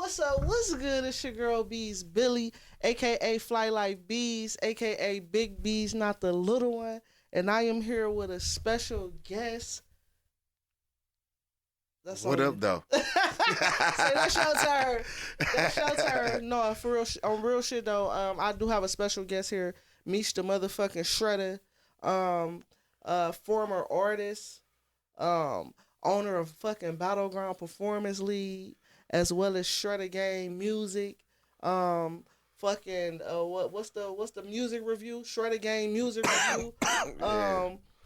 what's up? What's good? It's your girl Beeze Billy, aka Fly Life Beeze, aka Big Beeze, not the little one. And I am here with a special guest. That's what up, though? Say that's your turn. That's your turn. No, for real, on real shit though. I do have a special guest here, Meechdashredda, former artist, owner of fucking Battleground Performance League, as well as Shredda Game Music. What's the music review? Shredda Game Music Review.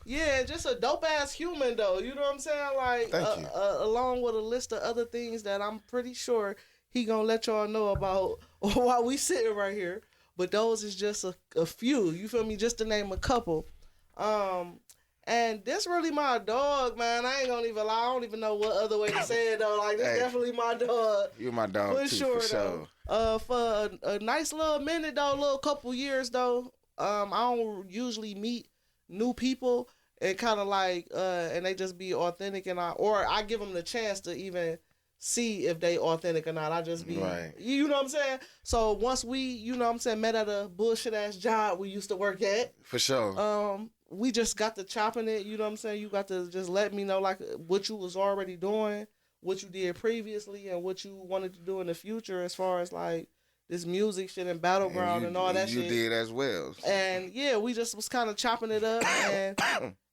Yeah, just a dope ass human though. You know what I'm saying? Like, along with a list of other things that I'm pretty sure he gonna let y'all know about while we sitting right here. But those is just a few. You feel me? Just to name a couple. And this really my dog, man. I ain't gonna even lie. I don't even know what other way to say it though. Like, this definitely my dog. You're my dog for too, sure. For sure. For a nice little minute though, little couple years though. I don't usually meet new people and kind of like and they just be authentic, and I give them the chance to even see if they authentic or not. I just be right. You know what I'm saying? So once we, you know what I'm saying, met at a bullshit ass job we used to work at. For sure. We just got to chopping it, you know what I'm saying? You got to just let me know like what you was already doing, what you did previously, and what you wanted to do in the future as far as like this music shit and Battleground and all that shit. You did as well. And yeah, we just was kind of chopping it up, and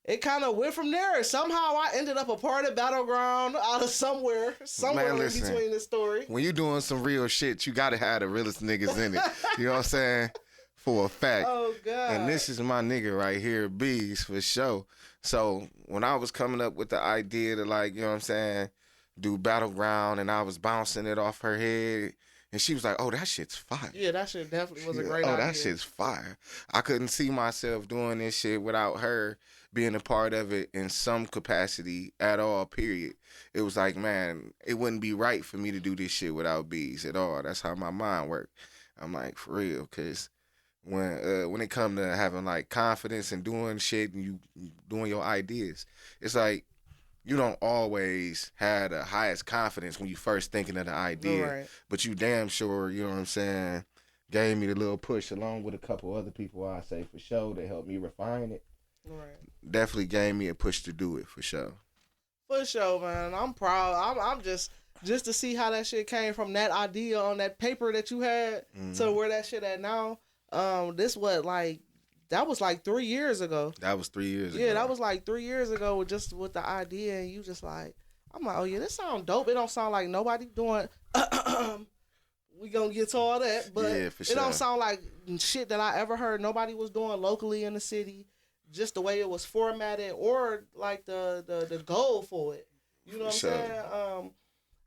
it kind of went from there. Somehow I ended up a part of Battleground out of somewhere man, listen, in between the story. When you doing some real shit, you got to have the realest niggas in it. You know what I'm saying? For a fact. Oh, God. And this is my nigga right here, Beeze, for sure. So when I was coming up with the idea to, like, you know what I'm saying, do Battleground, and I was bouncing it off her head, and she was like, oh, that shit's fire. Yeah, that shit definitely was a great idea. Oh, that shit's fire. I couldn't see myself doing this shit without her being a part of it in some capacity at all, period. It was like, man, it wouldn't be right for me to do this shit without Beeze at all. That's how my mind worked. I'm like, for real, because when it come to having like confidence and doing shit and you doing your ideas, it's like you don't always have the highest confidence when you first thinking of the idea, right. But you damn sure, you know what I'm saying, gave me the little push along with a couple other people I say for sure that helped me refine it. Right. Definitely gave me a push to do it for sure. For sure, man. I'm proud. I'm just to see how that shit came from that idea on that paper that you had to where that shit at now. That was like 3 years ago. That was 3 years ago. Yeah, that was like 3 years ago with the idea, and you just like, I'm like, oh yeah, this sound dope. It don't sound like nobody doing we gonna get to all that, but yeah, for sure. It don't sound like shit that I ever heard nobody was doing locally in the city, just the way it was formatted or like the goal for it. You know what I'm saying?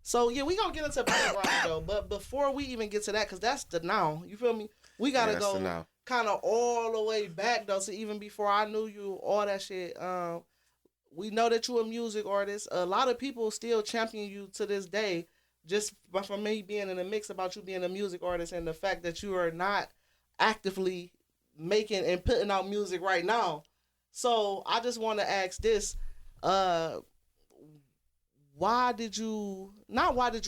So yeah, we gonna get into Battleground though, but before we even get to that, cause that's the now, you feel me? We gotta go kind of all the way back though, so even before I knew you, all that shit. We know that you're a music artist. A lot of people still champion you to this day, just from me being in the mix about you being a music artist and the fact that you are not actively making and putting out music right now. So I just want to ask this: why did you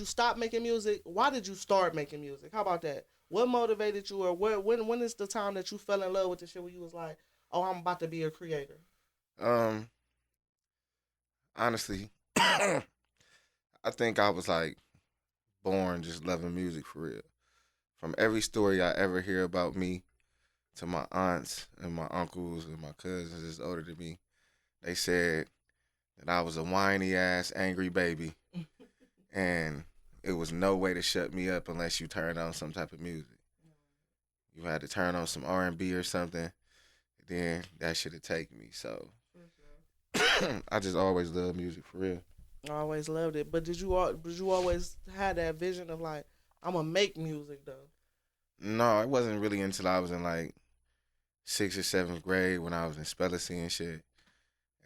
stop making music? Why did you start making music? How about that? What motivated you, or when is the time that you fell in love with the shit where you was like, oh, I'm about to be a creator? Honestly, I think I was like born just loving music for real. From every story I ever hear about me to my aunts and my uncles and my cousins that's older than me, they said that I was a whiny ass angry baby and it was no way to shut me up unless you turned on some type of music. You had to turn on some R&B or something, then that should have taken me. So I just always loved music for real. I always loved it. But did you always have that vision of like, I'm gonna make music though? No, it wasn't really until I was in like 6th or 7th grade when I was in Spellacy and shit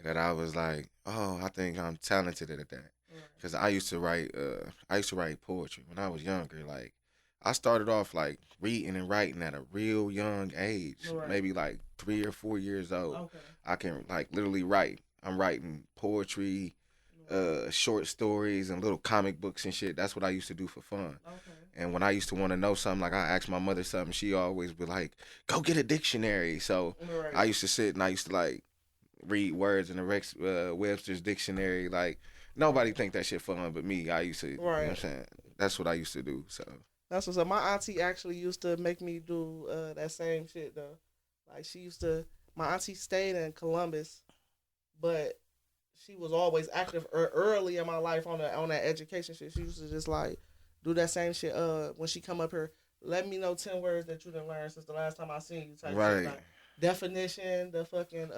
that I was like, oh, I think I'm talented at that. Because I used to write poetry when I was younger. Like, I started off like reading and writing at a real young age, maybe like 3 or 4 years old. Okay. I can like literally write. I'm writing poetry, short stories and little comic books and shit. That's what I used to do for fun. Okay. And when I used to want to know something, like I asked my mother something, she always be like, "Go get a dictionary." So I used to sit and I used to like read words in the Webster's dictionary. Like nobody think that shit fun, but me. I used to. You know what I'm saying? That's what I used to do. So that's what's up. My auntie actually used to make me do that same shit though. Like she used to. My auntie stayed in Columbus, but she was always active early in my life on that education shit. She used to just like do that same shit. When she come up here, let me know 10 words that you done learned since the last time I seen you. Type shit. Like definition, the fucking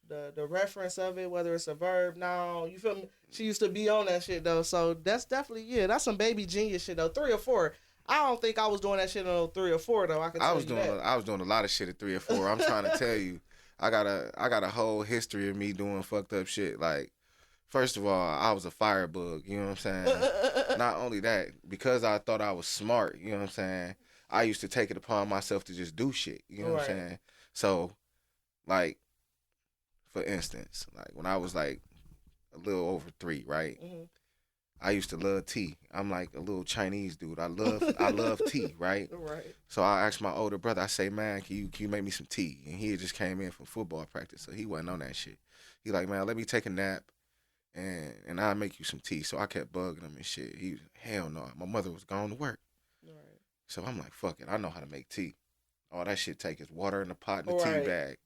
the reference of it, whether it's a verb, noun. You feel me? She used to be on that shit though. So that's definitely that's some baby genius shit though. 3 or 4. I don't think I was doing that shit on 3 or 4 though. I was doing a lot of shit at 3 or 4. I'm trying to tell you, I got a whole history of me doing fucked up shit. Like, first of all, I was a firebug. You know what I'm saying? Not only that, because I thought I was smart. You know what I'm saying? I used to take it upon myself to just do shit. You know what I'm saying? So, like, for instance, like when I was like a little over 3, right? Mm-hmm. I used to love tea. I'm like a little Chinese dude. I love tea, right? Right. So I asked my older brother, I say, man, can you make me some tea? And he had just came in from football practice, so he wasn't on that shit. He like, man, let me take a nap and I'll make you some tea. So I kept bugging him and shit. He was, hell no. My mother was going to work. Right. So I'm like, fuck it. I know how to make tea. All that shit take is water in the pot and a tea bag.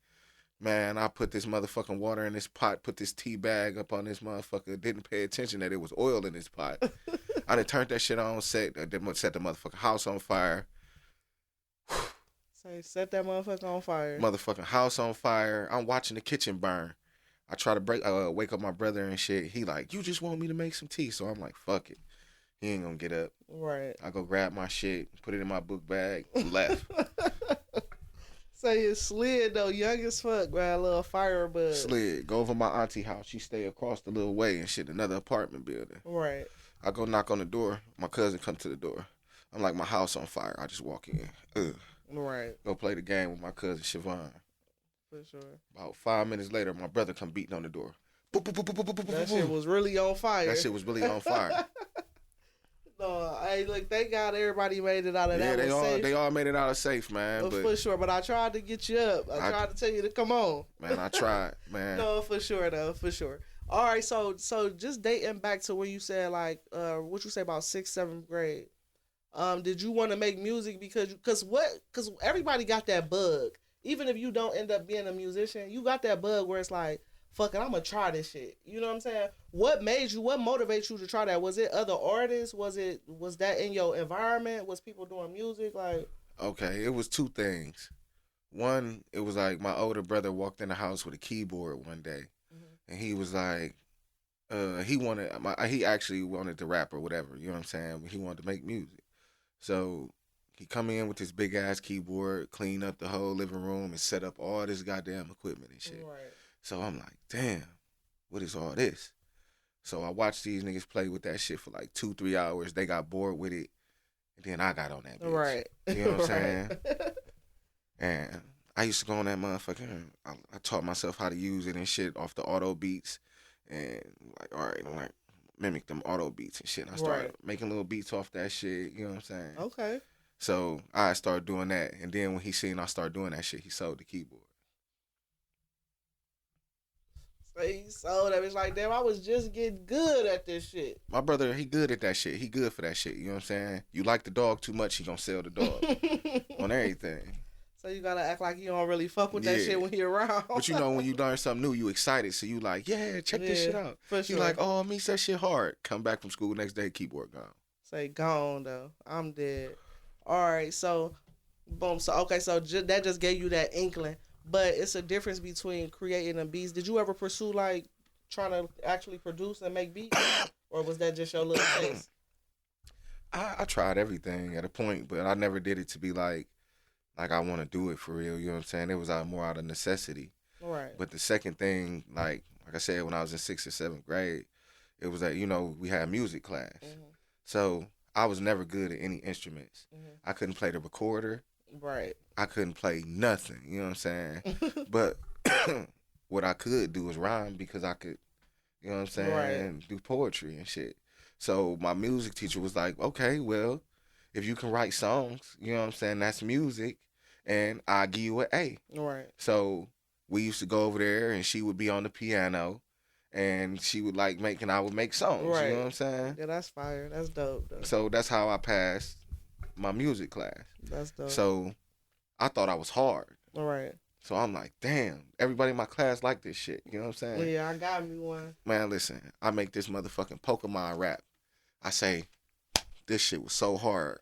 Man, I put this motherfucking water in this pot, put this tea bag up on this motherfucker, didn't pay attention that it was oil in this pot. I done turned that shit on, set the motherfucking house on fire. So you set that motherfucker on fire. Motherfucking house on fire. I'm watching the kitchen burn. I try to wake up my brother and shit. He like, you just want me to make some tea. So I'm like, fuck it. He ain't gonna get up. Right. I go grab my shit, put it in my book bag, left. So you slid though, young as fuck, man, a little firebug. Slid, go over my auntie house. She stay across the little way and shit, another apartment building. Right. I go knock on the door. My cousin come to the door. I'm like, my house on fire. I just walk in. Right. Go play the game with my cousin Siobhan. For sure. About 5 minutes later, my brother come beating on the door. Boop, boop, boop, boop, boop, boop, that shit was really on fire. That shit was really on fire. No, hey, look, thank God everybody made it out of that. Yeah, they all made it out of safe, man. But for sure, but I tried to get you up. I tried to tell you to come on. Man, I tried, man. No, for sure, though, for sure. All right, so just dating back to where you said, like, what you say about 6th, 7th grade. Did you want to make music because everybody got that bug. Even if you don't end up being a musician, you got that bug where it's like, fuck it, I'm gonna try this shit. You know what I'm saying? What motivates you to try that? Was it other artists? Was that in your environment? Was people doing music? Like, okay, it was 2 things. One, it was like my older brother walked in the house with a keyboard one day, and he was like, he actually wanted to rap or whatever. You know what I'm saying? He wanted to make music, so he come in with his big ass keyboard, clean up the whole living room, and set up all this goddamn equipment and shit. Right. So I'm like, damn, what is all this? So I watched these niggas play with that shit for like 2-3 hours. They got bored with it. And then I got on that bitch. Right. You know what I'm saying? And I used to go on that motherfucker. I taught myself how to use it and shit off the auto beats. And like, all right, I'm like, mimic them auto beats and shit. And I started making little beats off that shit. You know what I'm saying? Okay. So I started doing that. And then when he seen I started doing that shit, he sold the keyboard. He sold that. It's like, damn, I was just getting good at this shit. My brother, he good at that shit. He good for that shit. You know what I'm saying? You like the dog too much, he gonna sell the dog on everything. So you gotta act like you don't really fuck with that shit when he around. But you know, when you learn something new, you excited. So you like, yeah, check this shit out. For sure. You like, oh, me that shit hard. Come back from school next day, keyboard gone. Say gone though. I'm dead. All right, so boom. So okay, so that just gave you that inkling. But it's a difference between creating and beats. Did you ever pursue like trying to actually produce and make beats, or was that just your little taste? I tried everything at a point, but I never did it to be like I want to do it for real. You know what I'm saying? It was more out of necessity. Right. But the second thing, like I said, when I was in 6th or 7th grade, it was that, you know, we had music class. Mm-hmm. So I was never good at any instruments. Mm-hmm. I couldn't play the recorder. Right. I couldn't play nothing. You know what I'm saying? But what I could do was rhyme because I could You know what I'm saying? Right. And do poetry and shit. So my music teacher was like, okay, well, if you can write songs, you know what I'm saying, that's music, and I'll give you an A. Right. So we used to go over there, and she would be on the piano, and she would like make, and I would make songs. Right. You know what I'm saying? Yeah, that's fire. That's dope, though. So that's how I passed my music class. That's dope. So I thought I was hard. Right. So I'm like, damn, everybody in my class like this shit. You know what I'm saying? Yeah, I got me one. Man, listen, I make this motherfucking Pokemon rap. I say, this shit was so hard.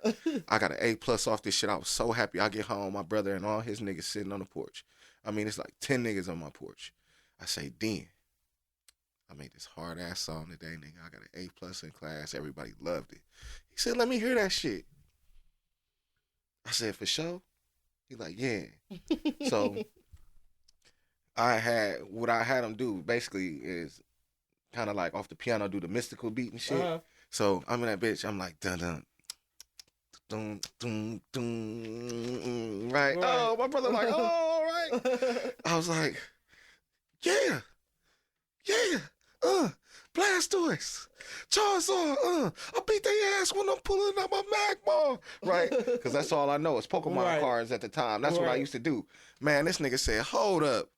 I got an A+ off this shit. I was so happy. I get home, my brother and all his niggas sitting on the porch. I mean, it's like 10 niggas on my porch. I say, Dan, I made this hard ass song today, nigga. I got an A+ in class. Everybody loved it. He said, let me hear that shit. I said, for sure? He like, yeah. So what I had him do basically is kind of like off the piano, do the mystical beat and shit. Uh-huh. So I'm in that bitch. I'm like, dun dun, dun dun dun. Right. Oh, my brother like, oh, all right. I was like, yeah, Blastoise, Charizard, I beat their ass when I'm pulling out my Magmar. Right? Because that's all I know is Pokemon cards at the time. That's what I used to do. Man, this nigga said, hold up.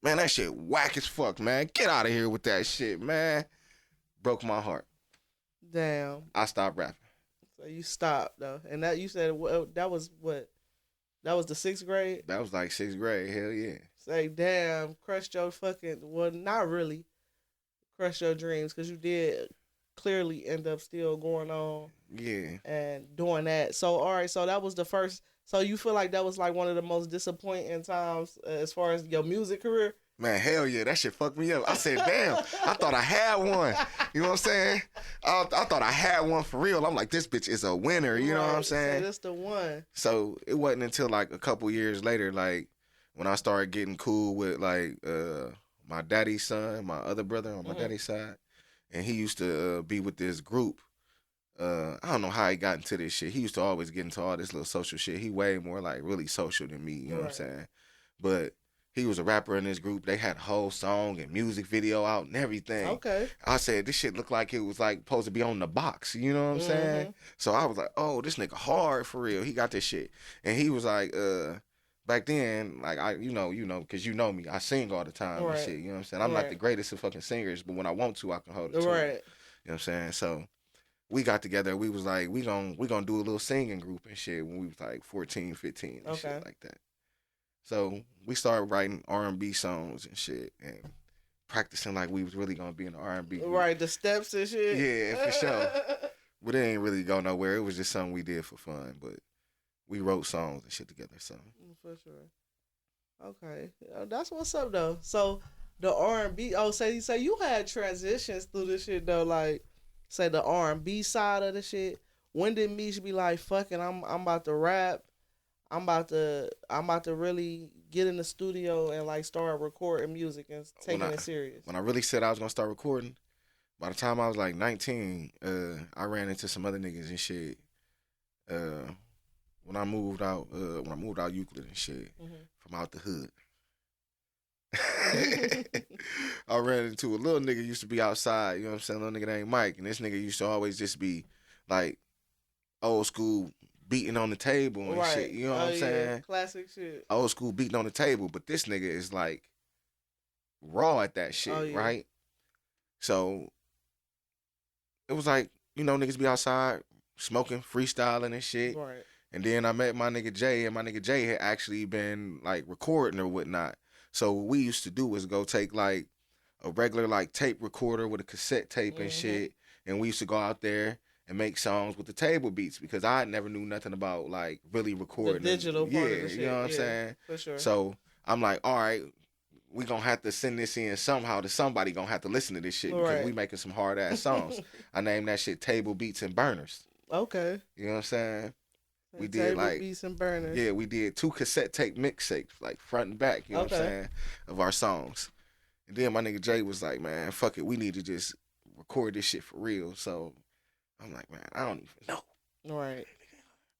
Man, that shit whack as fuck, man. Get out of here with that shit, man. Broke my heart. Damn. I stopped rapping. So you stopped, though. And that you said, that was what? That was the 6th grade? That was like 6th grade. Hell yeah. Say, damn, crushed your fucking, well, not really crushed your dreams, because you did clearly end up still going on. Yeah. And doing that. So, all right, so that was the first, so you feel like that was like one of the most disappointing times as far as your music career? Man, hell yeah, that shit fucked me up. I said, damn, I thought I had one. You know what I'm saying? I thought I had one for real. I'm like, this bitch is a winner. You know what I'm saying? So that's the one. So it wasn't until like a couple years later, like when I started getting cool with like my daddy's son, my other brother on my daddy's side, and he used to be with this group. I don't know how he got into this shit. He used to always get into all this little social shit. He way more like really social than me. You know what I'm saying? But he was a rapper in this group. They had a whole song and music video out and everything. Okay. I said, this shit looked like it was like supposed to be on the box. You know what I'm saying? So I was like, oh, this nigga hard for real. He got this shit. And he was like, back then, like you know, because you know me, I sing all the time and shit. You know what I'm saying? I'm not the greatest of fucking singers, but when I want to, I can hold it to it. You know what I'm saying? So we got together. We was like, we gonna do a little singing group and shit when we was like 14, 15 and shit like that. So we started writing R&B songs and shit and practicing like we was really gonna be in the R&B group. Right, the steps and shit. Yeah, for sure. But it ain't really go nowhere. It was just something we did for fun. But we wrote songs and shit together. So for sure. Okay, that's what's up though. So the R&B. Oh, say you had transitions through this shit though. Like, say the R&B side of the shit. When did Meech be like, "Fucking, I'm about to rap. I'm about to really get in the studio and like start recording music and taking it serious." When I really said I was gonna start recording, by the time I was like 19, I ran into some other niggas and shit. When I moved out Euclid and shit from out the hood. I ran into a little nigga used to be outside, you know what I'm saying? Little nigga named Mike, and this nigga used to always just be like old school beating on the table and shit. You know what I'm saying? Classic shit. Old school beating on the table, but this nigga is like raw at that shit, right? So it was like, you know, niggas be outside smoking, freestyling and shit. Right. And then I met my nigga Jay, and my nigga Jay had actually been like recording or whatnot. So what we used to do was go take like a regular like tape recorder with a cassette tape and shit, and we used to go out there and make songs with the table beats because I never knew nothing about like really recording. The digital part of the shit. You know what I'm saying? For sure. So I'm like, all right, we gonna have to send this in somehow to somebody gonna have to listen to this shit because we making some hard ass songs. I named that shit Table Beats and Burners. Okay. You know what I'm saying? We Table did like Beats and Burners. Yeah, we did 2 cassette tape mixtapes, like front and back, you know what I'm saying, of our songs. And then my nigga Jay was like, man, fuck it, we need to just record this shit for real. So I'm like, man, I don't even know. Right.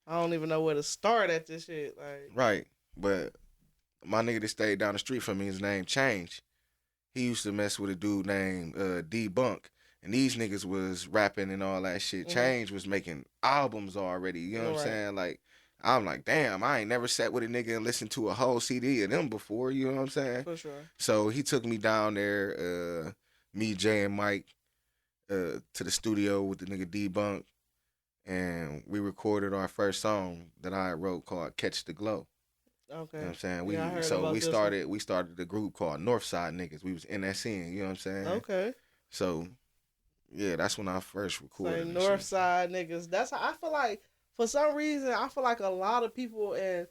I don't even know where to start at this shit. Like. Right. But my nigga that stayed down the street from me, his name Change. he used to mess with a dude named D-Bunk. And these niggas was rapping and all that shit. Change was making albums already. You know what I'm saying? Like, I'm like, damn, I ain't never sat with a nigga and listened to a whole CD of them before. You know what I'm saying? For sure. So he took me down there, me, Jay, and Mike, to the studio with the nigga D-Bunk. And we recorded our first song that I wrote called Catch the Glow. Okay. You know what I'm saying? Yeah, We started the group called Northside Niggas. We was in that scene, you know what I'm saying? Okay. So yeah, that's when I first recorded. Say Northside Niggas. That's how I feel like. For some reason, I feel like a lot of people in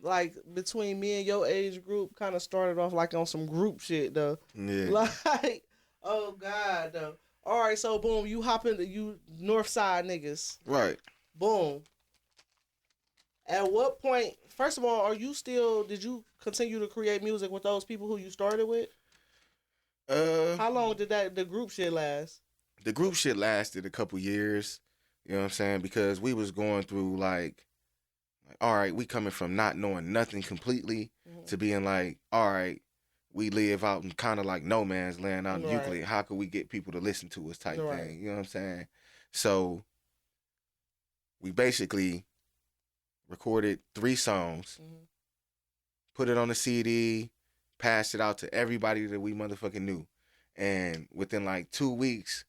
like between me and your age group kind of started off like on some group shit though. Yeah. Like, oh God though. All right, so boom, you hop into you Northside Niggas. Right. Boom. At what point? First of all, did you continue to create music with those people who you started with? How long did the group shit last? The group shit lasted a couple years, you know what I'm saying? Because we was going through like all right, we coming from not knowing nothing completely to being like, all right, we live out in kind of like no man's land out in Euclid. How could we get people to listen to us type thing? You know what I'm saying? So we basically recorded 3 songs, put it on a CD, passed it out to everybody that we motherfucking knew. And within like 2 weeks,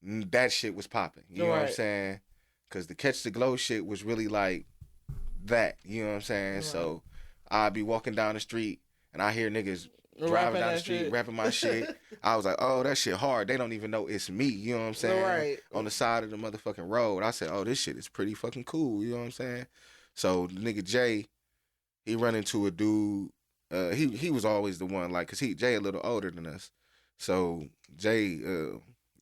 that shit was popping. You know what I'm saying? Because the Catch the Glow shit was really like that. You know what I'm saying? So I'd be walking down the street and I hear niggas driving down the street rapping my shit. I was like, oh, that shit hard. They don't even know it's me. You know what I'm saying? On the side of the motherfucking road. I said, oh, this shit is pretty fucking cool. You know what I'm saying? So the nigga Jay, he run into a dude. He was always the one, like, cause Jay a little older than us. So Jay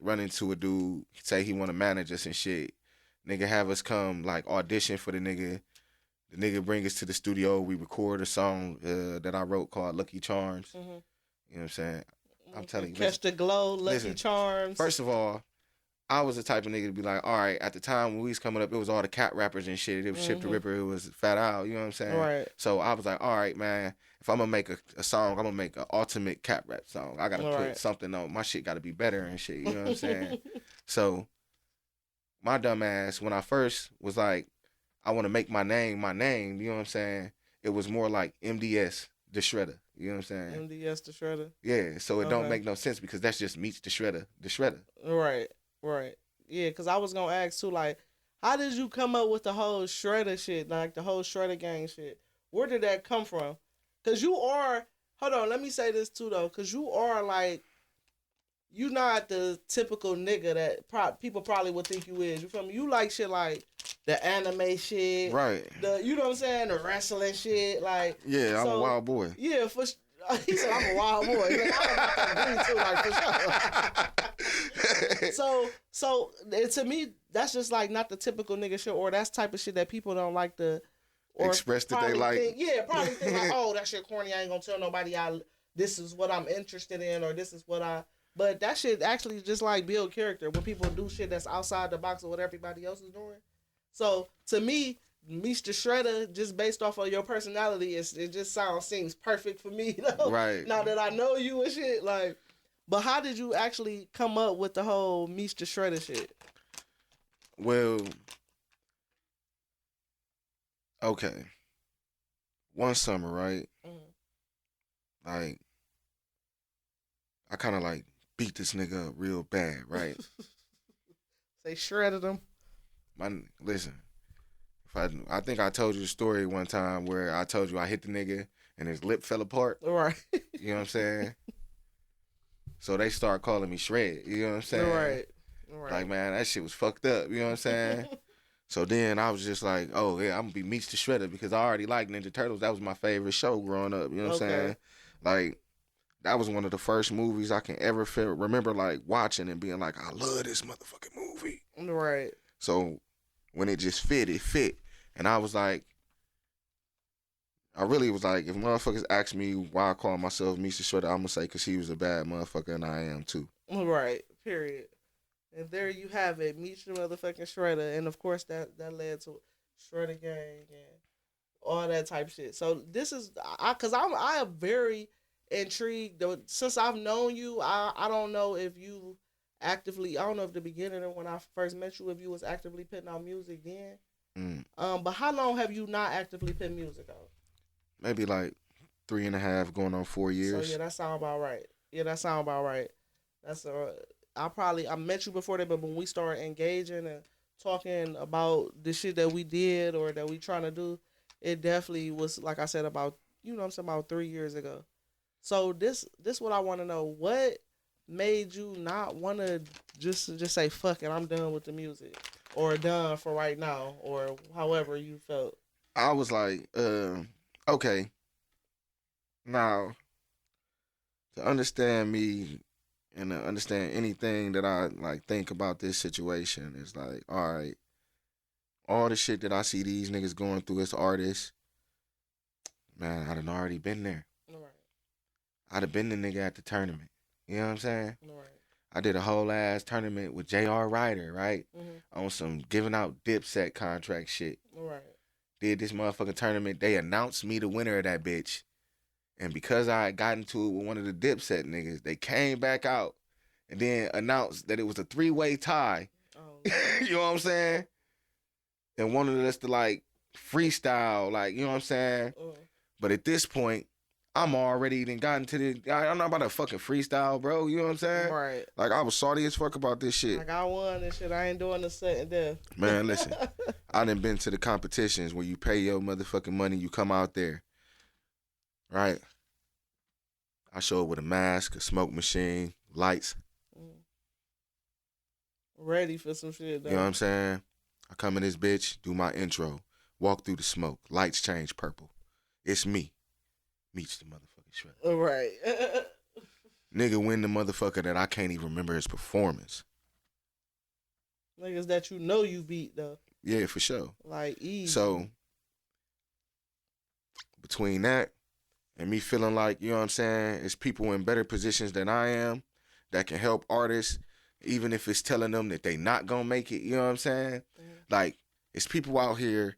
run into a dude, say he want to manage us and shit. Nigga have us come like audition for the nigga. The nigga bring us to the studio. We record a song that I wrote called Lucky Charms. You know what I'm saying? I'm telling you. Catch the Glow, Lucky Charms. First of all, I was the type of nigga to be like, all right, at the time when we was coming up, it was all the cat rappers and shit. It was Ship the Ripper, it was Fat Al, you know what I'm saying? Right. So I was like, all right, man, if I'm gonna make a song, I'm gonna make an ultimate cat rap song. I gotta put something on. My shit gotta be better and shit, you know what I'm saying? So my dumb ass, when I first was like, I want to make my name, you know what I'm saying? It was more like MDS, the Shredda, you know what I'm saying? MDS, the Shredda. Yeah, so it don't make no sense because that's just Meechdashredda, the Shredda. Right. Yeah, because I was going to ask too, like, how did you come up with the whole Shredda shit, like the whole Shredda gang shit? Where did that come from? Because you are, hold on, let me say this too though, because you are like, you not the typical nigga that people probably would think you is. You feel me? You like shit like the anime shit. Right. You know what I'm saying? The wrestling shit. Like, yeah, I'm a wild boy. Yeah, he said I'm a wild boy. Like, I agree too, like, for sure. So to me, that's just like not the typical nigga shit, or that's type of shit that people don't like to or express that they like. Probably think like, oh, that shit corny. I ain't gonna tell nobody this is what I'm interested in, or this is what I. But that shit actually just like build character when people do shit that's outside the box of what everybody else is doing. So to me, Meechdashredda, just based off of your personality, it just seems perfect for me. You know? Right. Now that I know you and shit, like. But how did you actually come up with the whole Meechdashredda shit? Well, okay. One summer, right? Like, I kind of like beat this nigga up real bad, right? They shredded him. Listen, I think I told you the story one time where I told you I hit the nigga and his lip fell apart. Right. You know what I'm saying? So they start calling me Shred. You know what I'm saying? Right. Like, man, that shit was fucked up. You know what I'm saying? So then I was just like, oh, yeah, I'm going to be Meechdashredda because I already liked Ninja Turtles. That was my favorite show growing up. You know what I'm saying? Like, that was one of the first movies I can ever remember, like, watching and being like, I love this motherfucking movie. Right. So when it just fit, it fit. And I was like, I really was like, if motherfuckers ask me why I call myself Meechdashredda, I'm going to say because he was a bad motherfucker and I am too. Right. Period. And there you have it, Meechdashredda. And of course that led to Shredda Gang and all that type shit. So this is, because I am very intrigued. Since I've known you, I don't know if you actively. I don't know if the beginning of when I first met you, if you was actively putting out music then. But how long have you not actively put music out? Maybe like 3.5, going on 4 years. So yeah, that sound about right. Yeah, that sound about right. That's I met you before that, but when we started engaging and talking about the shit that we did or that we trying to do, it definitely was like I said about what I'm saying, about 3 years ago. So this what I want to know. What made you not want to just say fuck it, I'm done with the music, or done for right now, or however you felt? I was like, okay, now to understand me and to understand anything that I like think about this situation is like, all right, all the shit that I see these niggas going through as artists, man, I done already been there. Right. I'd have been the nigga at the tournament. You know what I'm saying? Right. I did a whole ass tournament with J.R. Ryder, right? On some giving out Dipset contract shit. Right. Did this motherfucking tournament. They announced me the winner of that bitch. And because I had gotten to it with one of the Dipset niggas, they came back out and then announced that it was a 3-way tie. Oh. You know what I'm saying? And wanted us to like freestyle, like, you know what I'm saying? But at this point, I'm already even gotten to the. I'm not about to fucking freestyle, bro. You know what I'm saying? Right. Like, I was salty as fuck about this shit. Like, I won and shit. I ain't doing the sudden death. Man, listen. I done been to the competitions where you pay your motherfucking money, you come out there. Right? I show up with a mask, a smoke machine, lights. Ready for some shit, though. You know what I'm saying? I come in this bitch, do my intro, walk through the smoke, lights change purple. It's me. Meets the motherfucking Shredda. Right. Nigga win the motherfucker that I can't even remember his performance. Niggas that you beat, though. Yeah, for sure. Like, easy. So, between that and me feeling like, you know what I'm saying, it's people in better positions than I am that can help artists, even if it's telling them that they not gonna make it, you know what I'm saying? Like, it's people out here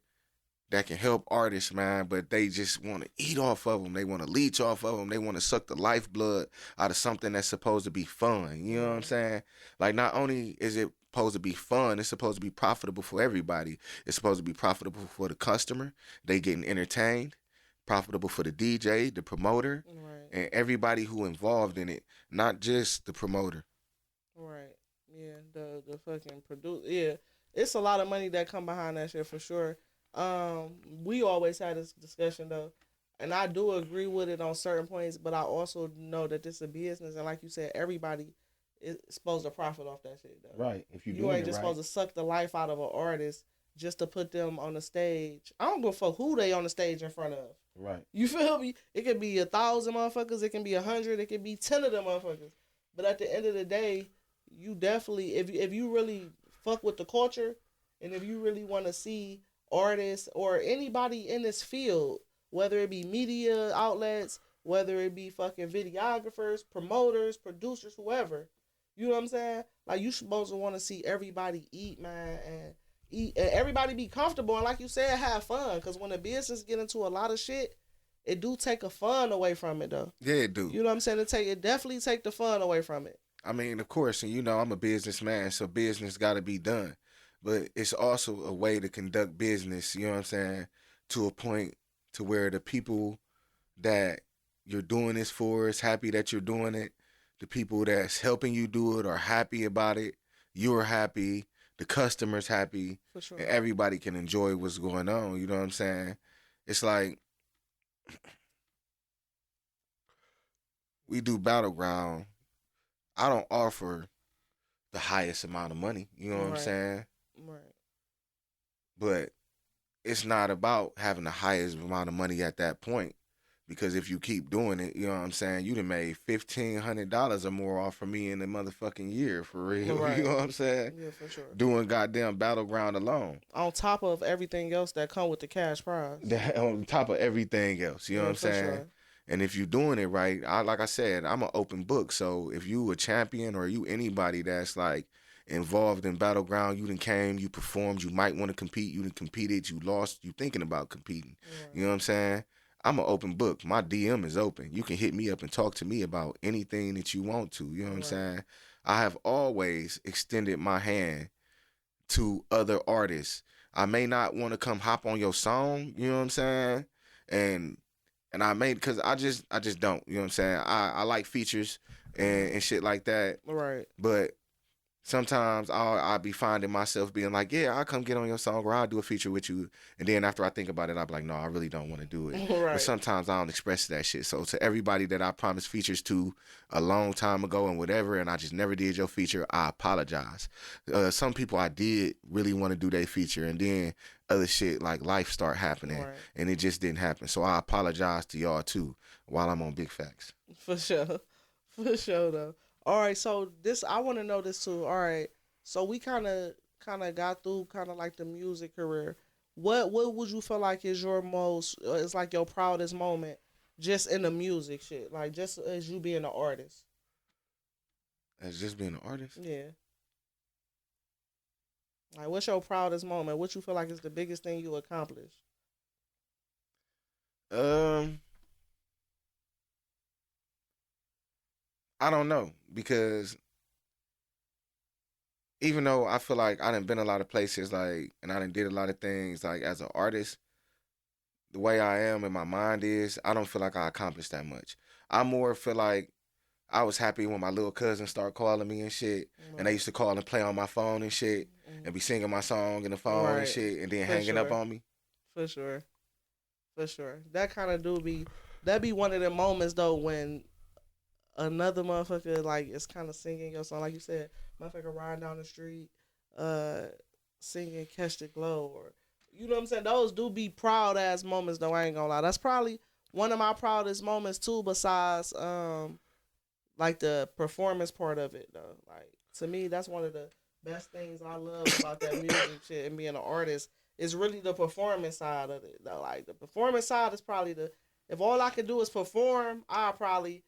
that can help artists, man, but they just want to eat off of them. They want to leech off of them. They want to suck the lifeblood out of something that's supposed to be fun. You know what I'm saying? Like, not only is it supposed to be fun, it's supposed to be profitable for everybody. It's supposed to be profitable for the customer. They getting entertained. Profitable for the DJ, the promoter, and everybody who involved in it, not just the promoter. Right. Yeah, the fucking producer. Yeah, it's a lot of money that come behind that shit for sure. We always had this discussion though, and I do agree with it on certain points, but I also know that this is a business, and like you said, everybody is supposed to profit off that shit though. Right. If you ain't just supposed to suck the life out of an artist just to put them on the stage. I don't give a fuck who they on the stage in front of. Right. You feel me? It could be 1,000 motherfuckers. It can be 100. It could be 10 of them motherfuckers. But at the end of the day, you definitely, if you really fuck with the culture, and if you really want to see artists or anybody in this field, whether it be media outlets, whether it be fucking videographers, promoters, producers, whoever, you know what I'm saying? Like, you supposed to want to see everybody eat, man, and everybody be comfortable, and like you said, have fun. Because when the business get into a lot of shit, it do take a fun away from it, though. Yeah, it do. You know what I'm saying? It definitely take the fun away from it. I mean, of course, and you know I'm a businessman, so business got to be done. But it's also a way to conduct business, you know what I'm saying, to a point to where the people that you're doing this for is happy that you're doing it. The people that's helping you do it are happy about it. You're happy. The customer's happy. For sure. And everybody can enjoy what's going on, you know what I'm saying? It's like, we do Battleground. I don't offer the highest amount of money, you know what I'm saying? Right. But it's not about having the highest amount of money at that point. Because if you keep doing it, you know what I'm saying, you done made $1,500 or more off of me in a motherfucking year, for real. Right. You know what I'm saying? Yeah, for sure. Doing goddamn Battleground alone. On top of everything else that come with the cash prize. On top of everything else, you know what I'm saying? Sure. And if you're doing it right, like I said, I'm an open book. So if you a champion or you anybody that's like involved in Battleground, you done came, you performed, you might want to compete, you done competed, you lost, you thinking about competing. Yeah. You know what I'm saying? I'm an open book. My DM is open. You can hit me up and talk to me about anything that you want to. You know what I'm saying? I have always extended my hand to other artists. I may not want to come hop on your song, you know what I'm saying? And I made because I just don't, you know what I'm saying? I like features and shit like that. Right. But sometimes I'll be finding myself being like, yeah, I'll come get on your song or I'll do a feature with you. And then after I think about it, I'll be like, no, I really don't want to do it. Right. But sometimes I don't express that shit. So to everybody that I promised features to a long time ago and whatever, and I just never did your feature, I apologize. Some people I did really want to do their feature, and then other shit like life start happening, and it just didn't happen. So I apologize to y'all too while I'm on Big Facts. For sure. For sure, though. All right, so this I want to know this too. All right, so we kind of got through kind of like the music career. What would you feel like is your most? It's like your proudest moment, just in the music shit, like just as you being an artist. As just being an artist? Yeah. Like, what's your proudest moment? What you feel like is the biggest thing you accomplished? I don't know, because even though I feel like I done been a lot of places, like, and I done did a lot of things, like, as an artist, the way I am in my mind is, I don't feel like I accomplished that much. I more feel like I was happy when my little cousins started calling me and shit, and they used to call and play on my phone and shit, and be singing my song in the phone and shit, and then hanging up on me. For sure. For sure. That kind of that be one of the moments, though, when another motherfucker like is kind of singing your song, like you said, motherfucker riding down the street, singing "Catch the Glow," or you know what I'm saying. Those do be proud ass moments, though. I ain't gonna lie. That's probably one of my proudest moments too. Besides, like the performance part of it, though. Like to me, that's one of the best things I love about that music shit and being an artist is really the performance side of it, though. Like the performance side is probably if all I could do is perform, I'll probably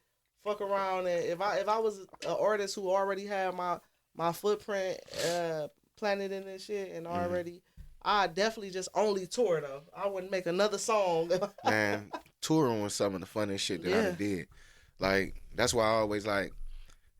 fuck around, and if I was an artist who already had my footprint planted in this shit and already, I definitely just only tour though. I wouldn't make another song. Man, touring was some of the funniest shit that I done did. Like, that's why I always like,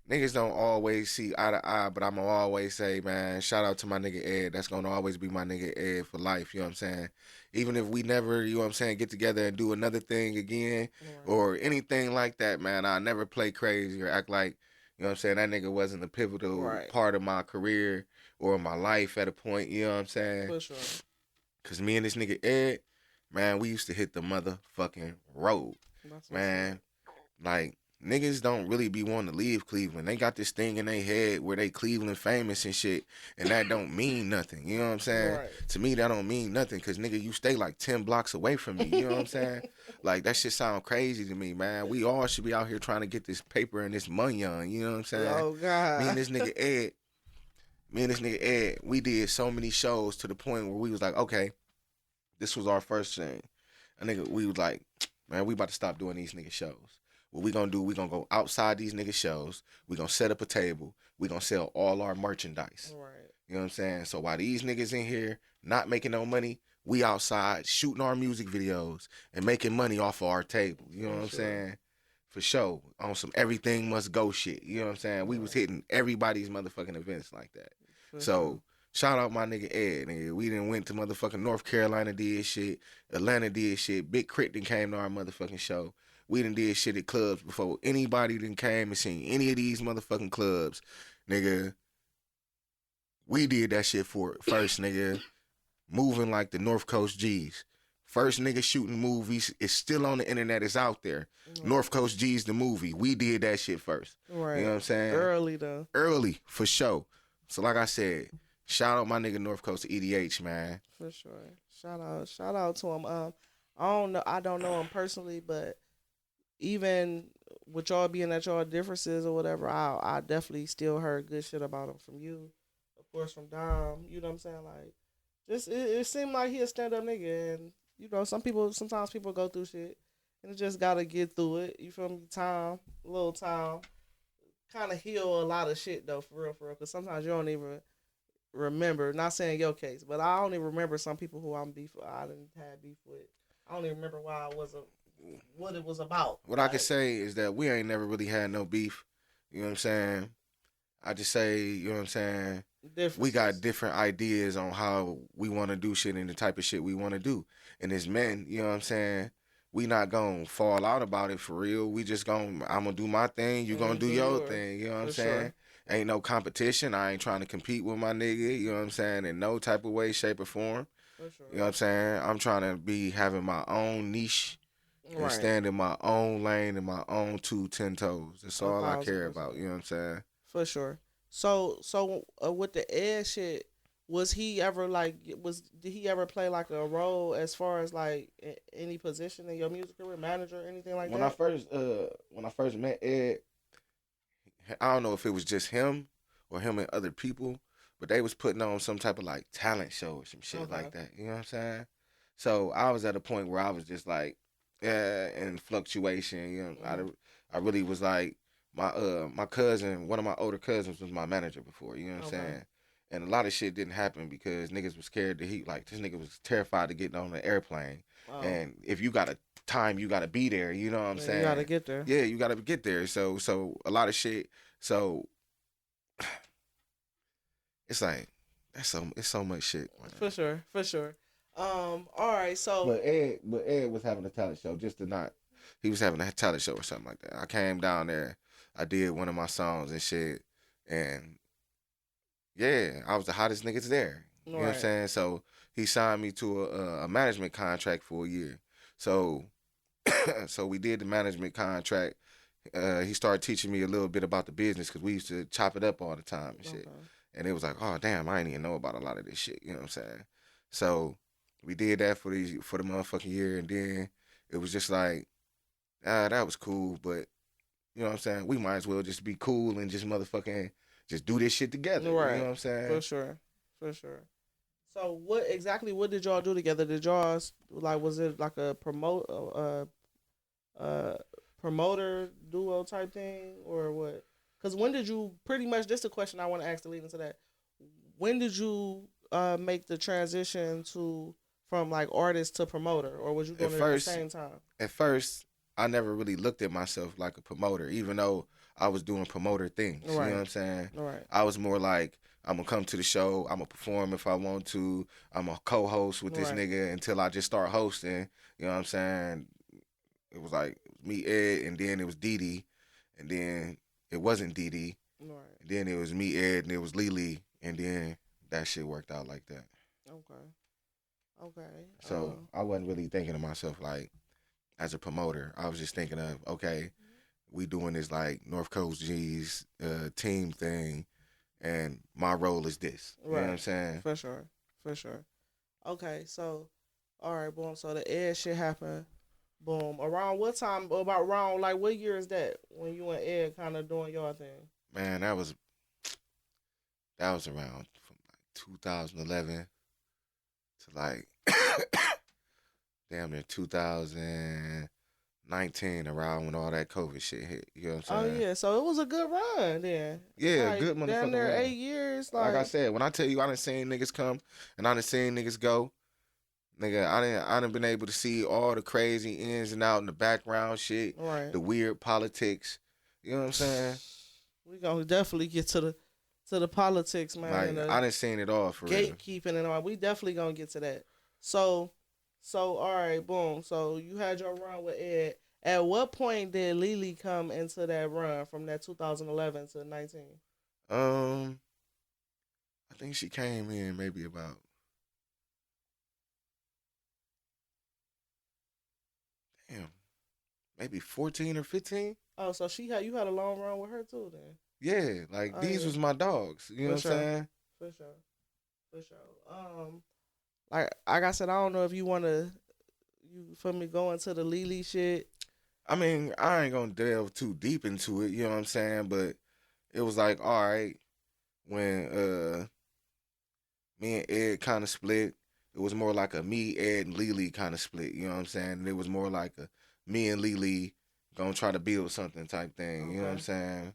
niggas don't always see eye to eye, but I'ma always say, man, shout out to my nigga Ed. That's gonna always be my nigga Ed for life, you know what I'm saying? Even if we never, you know what I'm saying, get together and do another thing again or anything like that, man, I never play crazy or act like, you know what I'm saying, that nigga wasn't a pivotal part of my career or my life at a point, you know what I'm saying? For sure. Cause me and this nigga Ed, man, we used to hit the motherfucking road. Man, like, niggas don't really be wanting to leave Cleveland. They got this thing in their head where they Cleveland famous and shit, and that don't mean nothing. You know what I'm saying? To me, that don't mean nothing, because, nigga, you stay like 10 blocks away from me. You know what I'm saying? Like, that shit sound crazy to me, man. We all should be out here trying to get this paper and this money on. You know what I'm saying? Oh, God. Me and this nigga Ed, we did so many shows to the point where we was like, okay, this was our first thing. We was like, man, we about to stop doing these nigga shows. What we gonna do, we gonna go outside these nigga shows. We gonna set up a table. We gonna sell all our merchandise. You know what I'm saying? So while these niggas in here not making no money, we outside shooting our music videos and making money off of our table. You know what I'm saying? For sure. On some everything must go shit. You know what I'm saying? We was hitting everybody's motherfucking events like that. So shout out my nigga Ed. Nigga. We done went to motherfucking North Carolina, did shit. Atlanta did shit. Big Crit done came to our motherfucking show. We done did shit at clubs before anybody done came and seen any of these motherfucking clubs. Nigga, we did that shit for it first, nigga. Moving like the North Coast G's. First nigga shooting movies. It's still on the internet. It's out there. North Coast G's the movie. We did that shit first. You know what I'm saying? Early, though. Early, for sure. So like I said, shout out my nigga North Coast EDH, man. For sure. Shout out to him. I don't know him personally, but even with y'all being at y'all differences or whatever, I definitely still heard good shit about him from you, of course, from Dom. You know what I'm saying? Like, just it seemed like he a stand up nigga, and you know, sometimes people go through shit, and just gotta get through it. You feel me? A little time, kind of heal a lot of shit though, for real, because sometimes you don't even remember. Not saying your case, but I only remember some people who I didn't have beef with. I don't even remember why I was what it was about. What I can say is that we ain't never really had no beef. You know what I'm saying? I just say, you know what I'm saying? We got different ideas on how we want to do shit and the type of shit we want to do. And as men, you know what I'm saying? We not gonna fall out about it for real. We just I'm gonna do my thing. You gonna do your thing. You know what I'm saying? Sure. Ain't no competition. I ain't trying to compete with my nigga. You know what I'm saying? In no type of way, shape, or form. For sure. You know what I'm saying? I'm trying to be having my own niche. Right. And stand in my own lane and my own 10 toes. That's all I care about. You know what I'm saying? For sure. So with the Ed shit, was he ever did he ever play like a role as far as like any position in your music career, manager or anything like that? When I first met Ed, I don't know if it was just him or him and other people, but they was putting on some type of like talent show or some shit like that. You know what I'm saying? So I was at a point where I was just like, and fluctuation. You know, mm-hmm. I really was like my cousin, one of my older cousins was my manager before. You know what I'm saying? And a lot of shit didn't happen because niggas was scared to like this nigga was terrified to get on the airplane. Oh. And if you got a time, you got to be there. You know what I'm saying? You got to get there. Yeah, you got to get there. So a lot of shit. So it's like it's so much shit. Man. For sure. All right, so but Ed was having a talent show he was having a talent show or something like that. I came down there, I did one of my songs and shit, and yeah, I was the hottest niggas there. You know what I'm saying? So he signed me to a management contract for a year. So so we did the management contract. He started teaching me a little bit about the business because we used to chop it up all the time and shit. And it was like, oh damn, I didn't even know about a lot of this shit. You know what I'm saying? So we did that for the motherfucking year, and then it was just like, that was cool, but you know what I'm saying? We might as well just be cool and just motherfucking just do this shit together. Right. You know what I'm saying? For sure. So what did y'all do together? Did y'all was it like a promoter duo type thing or what? Because when did you pretty much? This is the question I want to ask to lead into that. When did you make the transition from like artist to promoter, or was you doing it at the same time? At first, I never really looked at myself like a promoter, even though I was doing promoter things. Right. You know what I'm saying? Right. I was more like, I'm going to come to the show, I'm going to perform if I want to, I'm going to co-host with this nigga until I just start hosting. You know what I'm saying? It was like me, Ed, and then it was Dee Dee, and then it wasn't Dee Dee, and then it was me, Ed, and it was Lily, and then that shit worked out like that. Okay. So I wasn't really thinking of myself like as a promoter. I was just thinking of, okay, we doing this like North Coast G's team thing, and my role is this. You know what I'm saying? For sure. Okay, so all right, boom. So the Ed shit happened. Boom. Around what time? Around like what year is that when you and Ed kind of doing your thing? Man, that was around from like 2011 to like damn near 2019, around when all that COVID shit hit. You know what I'm saying? Oh yeah, so it was a good run then. Yeah, like, good motherfucker. Damn near 8 years. Like I said, when I tell you I done seen niggas come and I done seen niggas go, nigga, I done been able to see all the crazy ins and out in the background shit, the weird politics. You know what I'm saying? We gonna definitely get to the politics, man. Like, I done seen it all for gatekeeping real. And all. We definitely gonna get to that. So all right, boom. So you had your run with Ed. At what point did Lily come into that run from that 2011 to 19? I think she came in maybe about maybe 14 or 15. Oh, so you had a long run with her too then? Yeah, like these was my dogs. You know what I'm saying? For sure. Like I said, I don't know if you want to go into the Lily shit. I mean, I ain't gonna delve too deep into it. You know what I'm saying? But it was like, all right, when me and Ed kind of split, it was more like a me, Ed, and Lily kind of split. You know what I'm saying? And it was more like a me and Lily gonna try to build something type thing. Okay. You know what I'm saying?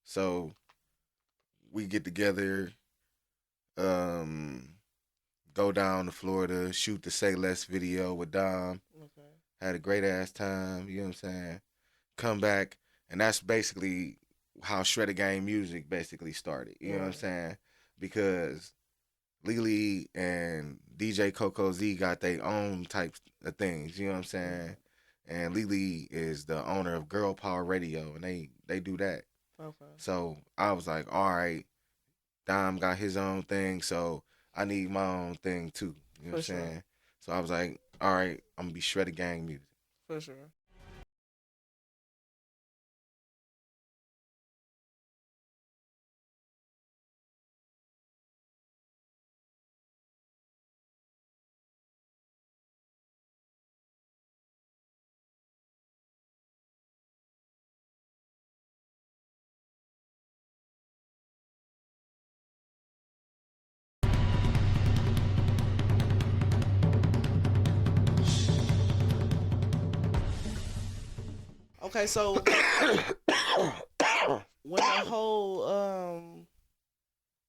So we get together, go down to Florida, shoot the Say Less video with Dom. Okay. had a great ass time, you know what I'm saying? Come back, and that's basically how Shredda Gang music basically started, you know what I'm saying? Because Lily and DJ Coco Z got their own types of things, you know what I'm saying? And Lily is the owner of Girl Power Radio, and they do that. Okay. So I was like, all right, Dom got his own thing, so I need my own thing too. You know what I'm saying? So I was like, all right, I'm gonna be Shredda Gang music. For sure. Okay, so when the whole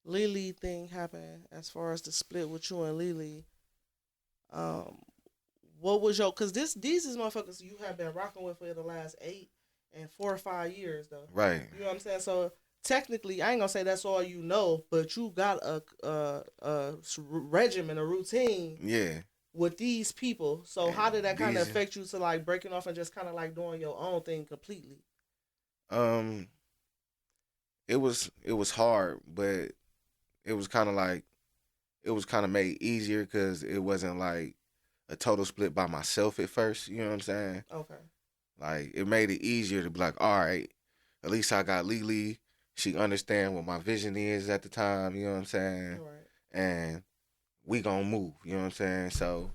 Lily thing happened, as far as the split with you and Lily, um, what was your? Because these is motherfuckers you have been rocking with for the last 8 and 4 or 5 years though. Right. You know what I'm saying? So technically, I ain't gonna say that's all you know, but you got a regimen, a routine. Yeah. With these people, so how did that kind of affect you to like breaking off and just kind of like doing your own thing completely? It was hard, but it was kind of like it was kind of made easier because it wasn't like a total split by myself at first. You know what I'm saying? Okay. Like it made it easier to be like, all right, at least I got Lily. She understand what my vision is at the time. You know what I'm saying? Right. And we gonna move. You know what I'm saying? So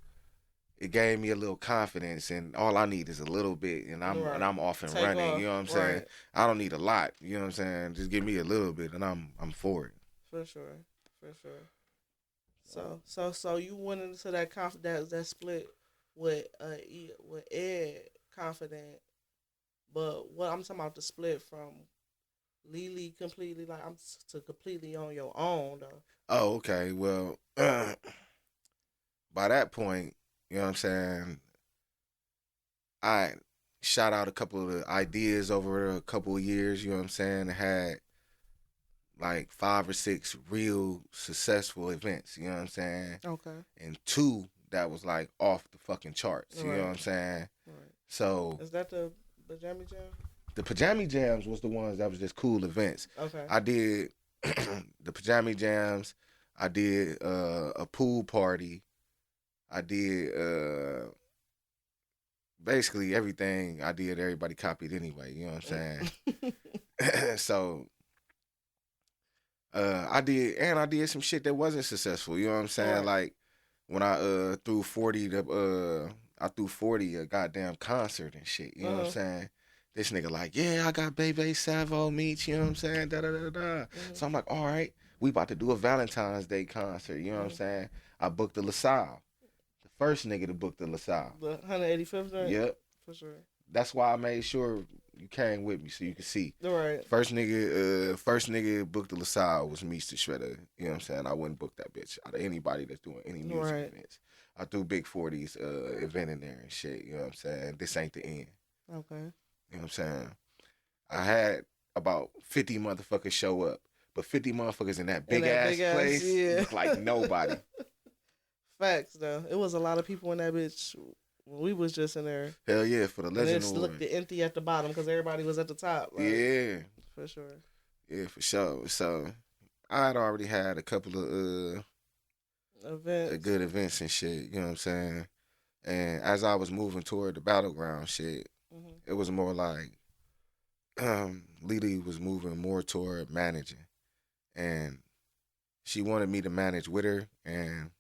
it gave me a little confidence, and all I need is a little bit, and I'm off and running. You know what I'm saying? I don't need a lot. You know what I'm saying? Just give me a little bit, and I'm for it. For sure. So you went into that that split with Ed confident, but what I'm talking about the split from Lily completely like I'm to completely on your own though. Oh, okay. Well, by that point, you know what I'm saying, I shot out a couple of ideas over a couple of years, you know what I'm saying, and had like 5 or 6 real successful events, you know what I'm saying? Okay. And 2 that was like off the fucking charts, you know what I'm saying? Right. So is that the Pajama Jam? The Pajama Jams was the ones that was just cool events. Okay. I did the Pajama Jams. I did a pool party. I did basically everything I did. Everybody copied anyway. You know what I'm saying? So I did some shit that wasn't successful. You know what I'm saying? Right. Like when I threw 40 I threw 40 a goddamn concert and shit. You know what I'm saying? This nigga like, yeah, I got Bebe Savo Meech, you know what I'm saying? Da da da da. So I'm like, all right, we about to do a Valentine's Day concert, you know what I'm saying? I booked the LaSalle. The first nigga to book the LaSalle. The 185th night? Yep. For sure. That's why I made sure you came with me so you could see. Right. First nigga booked the LaSalle was Meechdashredda. You know what I'm saying? I wouldn't book that bitch out of anybody that's doing any music events. I threw Big 40's event in there and shit, you know what I'm saying? This ain't the end. Okay. You know what I'm saying? I had about 50 motherfuckers show up, but 50 motherfuckers in that big ass place look like nobody. Facts, though. It was a lot of people in that bitch when we was just in there. Hell yeah, for the Legend Award. It looked empty at the bottom because everybody was at the top. Like, yeah. For sure. Yeah, for sure. So I had already had a couple of events. Good events and shit, you know what I'm saying? And as I was moving toward the Battleground shit, it was more like Lily was moving more toward managing, and she wanted me to manage with her, and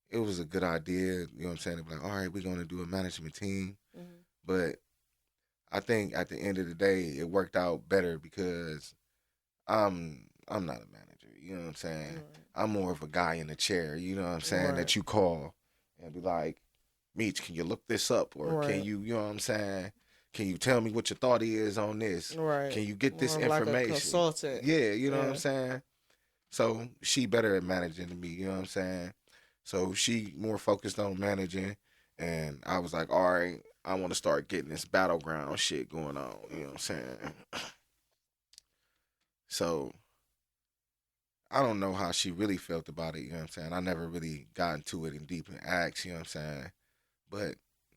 it was a good idea. You know what I'm saying? Like, all right, we're gonna do a management team, but I think at the end of the day, it worked out better because I'm not a manager. You know what I'm saying? I'm more of a guy in a chair. You know what I'm saying? That you call and be like, Meech, can you look this up, or can you know what I'm saying? Can you tell me what your thought is on this? Right. Can you get this information? Like a consultant. Yeah, you know what I'm saying? So she better at managing than me, you know what I'm saying? So she more focused on managing, And I was like, all right, I want to start getting this Battleground shit going on. You know what I'm saying? So I don't know how she really felt about it. You know what I'm saying? I never really got into it in deep and asked. You know what I'm saying? But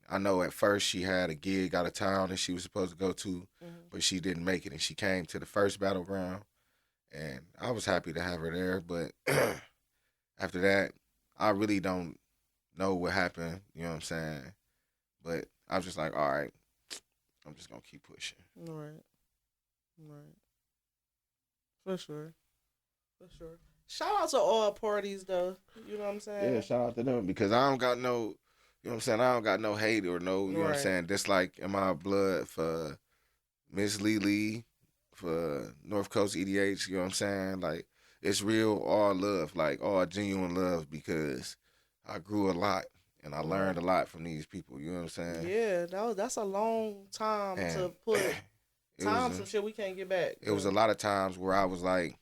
I know at first she had a gig out of town that she was supposed to go to, but she didn't make it, and she came to the first Battleground, and I was happy to have her there. But after that, I really don't know what happened. You know what I'm saying? But I was just like, all right, I'm just gonna keep pushing. Right. For sure. Shout out to all parties though. You know what I'm saying? Yeah, shout out to them because I don't got no, you know what I'm saying? I don't got no hate or no, you know what I'm saying, dislike in my blood for Miss Lee, for North Coast EDH, you know what I'm saying? Like, it's real, all love, like all genuine love because I grew a lot and I learned a lot from these people, you know what I'm saying? Yeah, that's a long time to put some shit we can't get back. It was a lot of times where I was like,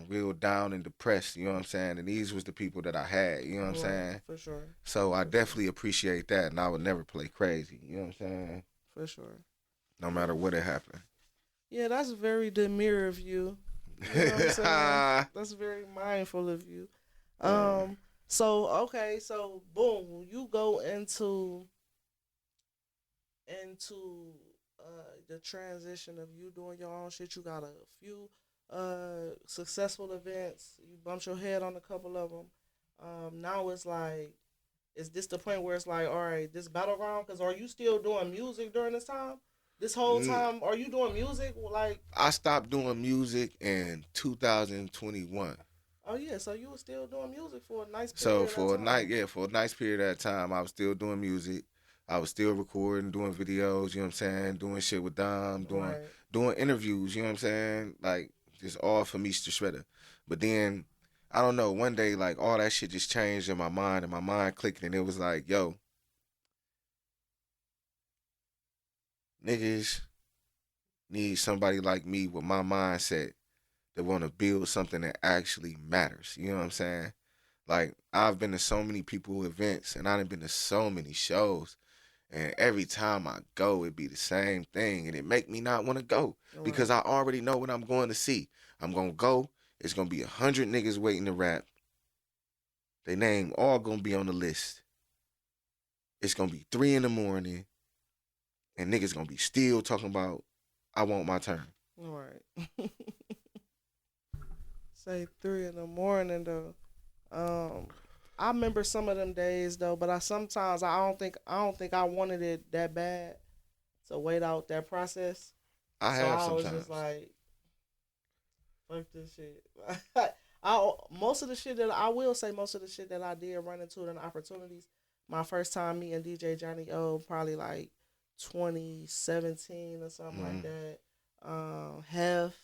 real down and depressed, you know what I'm saying? And these was the people that I had, you know what I'm saying? For sure. So I definitely appreciate that, and I would never play crazy, you know what I'm saying? For sure. No matter what it happened. Yeah, that's very demure of you. You know what I'm saying? That's very mindful of you. So boom, you go into the transition of you doing your own shit. You got a few successful events. You bumped your head on a couple of them. Now it's like, is this the point where it's like, all right, this Battleground? Because are you still doing music during this time? This whole time, are you doing music? Like, I stopped doing music in 2021. Oh yeah, so you were still doing music for a nice period. So for a nice period of time, I was still doing music. I was still recording, doing videos, you know what I'm saying, doing shit with Dom, doing interviews, you know what I'm saying, like just all for Meechdashredda. But then, I don't know, one day like all that shit just changed in my mind, and my mind clicked, and it was like, yo, niggas need somebody like me with my mindset that want to build something that actually matters. You know what I'm saying? Like, I've been to so many people events, and I've been to so many shows, and every time I go, it be the same thing, and it make me not want to go because I already know what I'm going to see. I'm going to go. It's going to be 100 niggas waiting to rap. They name all going to be on the list. It's going to be 3 in the morning, and niggas going to be still talking about, I want my turn. All right. Say 3 in the morning though. I remember some of them days though, but I don't think I wanted it that bad to wait out that process. I was just like, fuck this shit. Most of the shit that I did run into in opportunities. My first time meeting DJ Johnny O, probably like 2017 or something like that. Hef,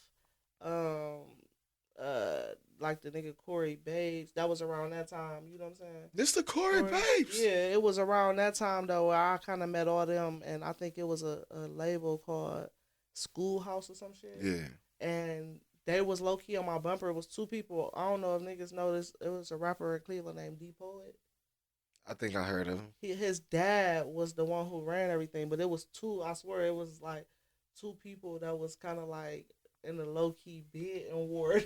like the nigga Corey Babes. That was around that time, you know what I'm saying? This the Corey Babes? Yeah, it was around that time though where I kind of met all them, and I think it was a label called Schoolhouse or some shit. Yeah. And they was low key on my bumper. It was 2 people. I don't know if niggas know this. It was a rapper in Cleveland named D Poet. I think I heard of him. His dad was the one who ran everything, but it was 2. I swear it was like 2 people that was kind of like in the low key bidding war.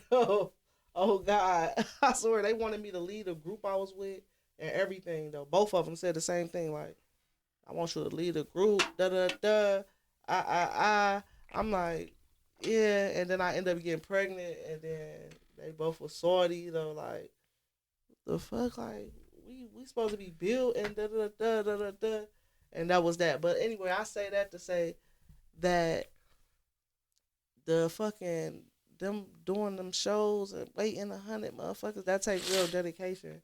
Oh God, I swear they wanted me to lead the group I was with and everything though. Both of them said the same thing, like, I want you to lead the group. I'm like, yeah, and then I end up getting pregnant, and then they both were salty though, like, the fuck, like, we supposed to be built and and that was that. But anyway, I say that to say that the fucking them doing them shows and waiting 100 motherfuckers, that take real dedication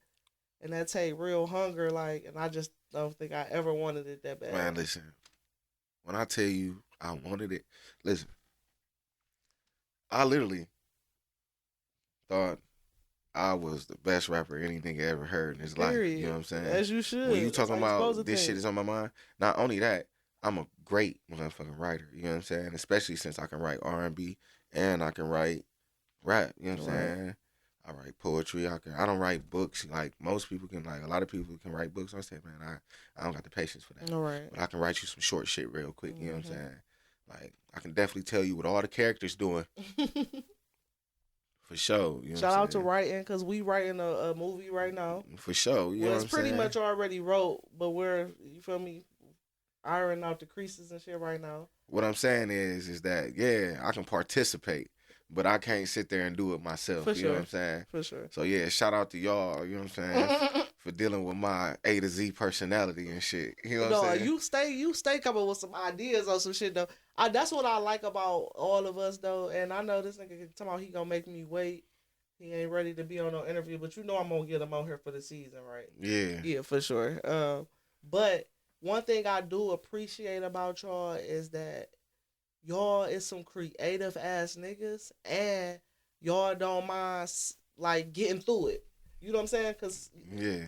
and that take real hunger, like, and I just don't think I ever wanted it that bad. Man, listen, when I tell you I wanted it, listen, I literally thought I was the best rapper any nigga ever heard in his life. You know what I'm saying? As you should. When you talking about this shit is on my mind, not only that, I'm a great motherfucking writer. You know what I'm saying? Especially since I can write R&B and I can write rap. You know what I'm saying? I write poetry. I don't write books like most people can. Like a lot of people can write books. I say, man, I don't got the patience for that. All right. But I can write you some short shit real quick. You know what I'm saying? Like I can definitely tell you what all the characters doing. For sure. You know Shout out to writing, because we writing a movie right now. For sure. You know it's pretty much already wrote, but we're, you feel me, ironing out the creases and shit right now. What I'm saying is that, yeah, I can participate, but I can't sit there and do it myself. You know what I'm saying? For sure. So, yeah, shout out to y'all, you know what I'm saying, for dealing with my A to Z personality and shit. You know what I'm saying? You stay coming with some ideas on some shit, though. That's what I like about all of us, though. And I know this nigga talking about he gonna make me wait. He ain't ready to be on no interview, but you know I'm gonna get him out here for the season, right? Yeah. Yeah, for sure. But one thing I do appreciate about y'all is that y'all is some creative ass niggas, and y'all don't mind like getting through it. You know what I'm saying? Because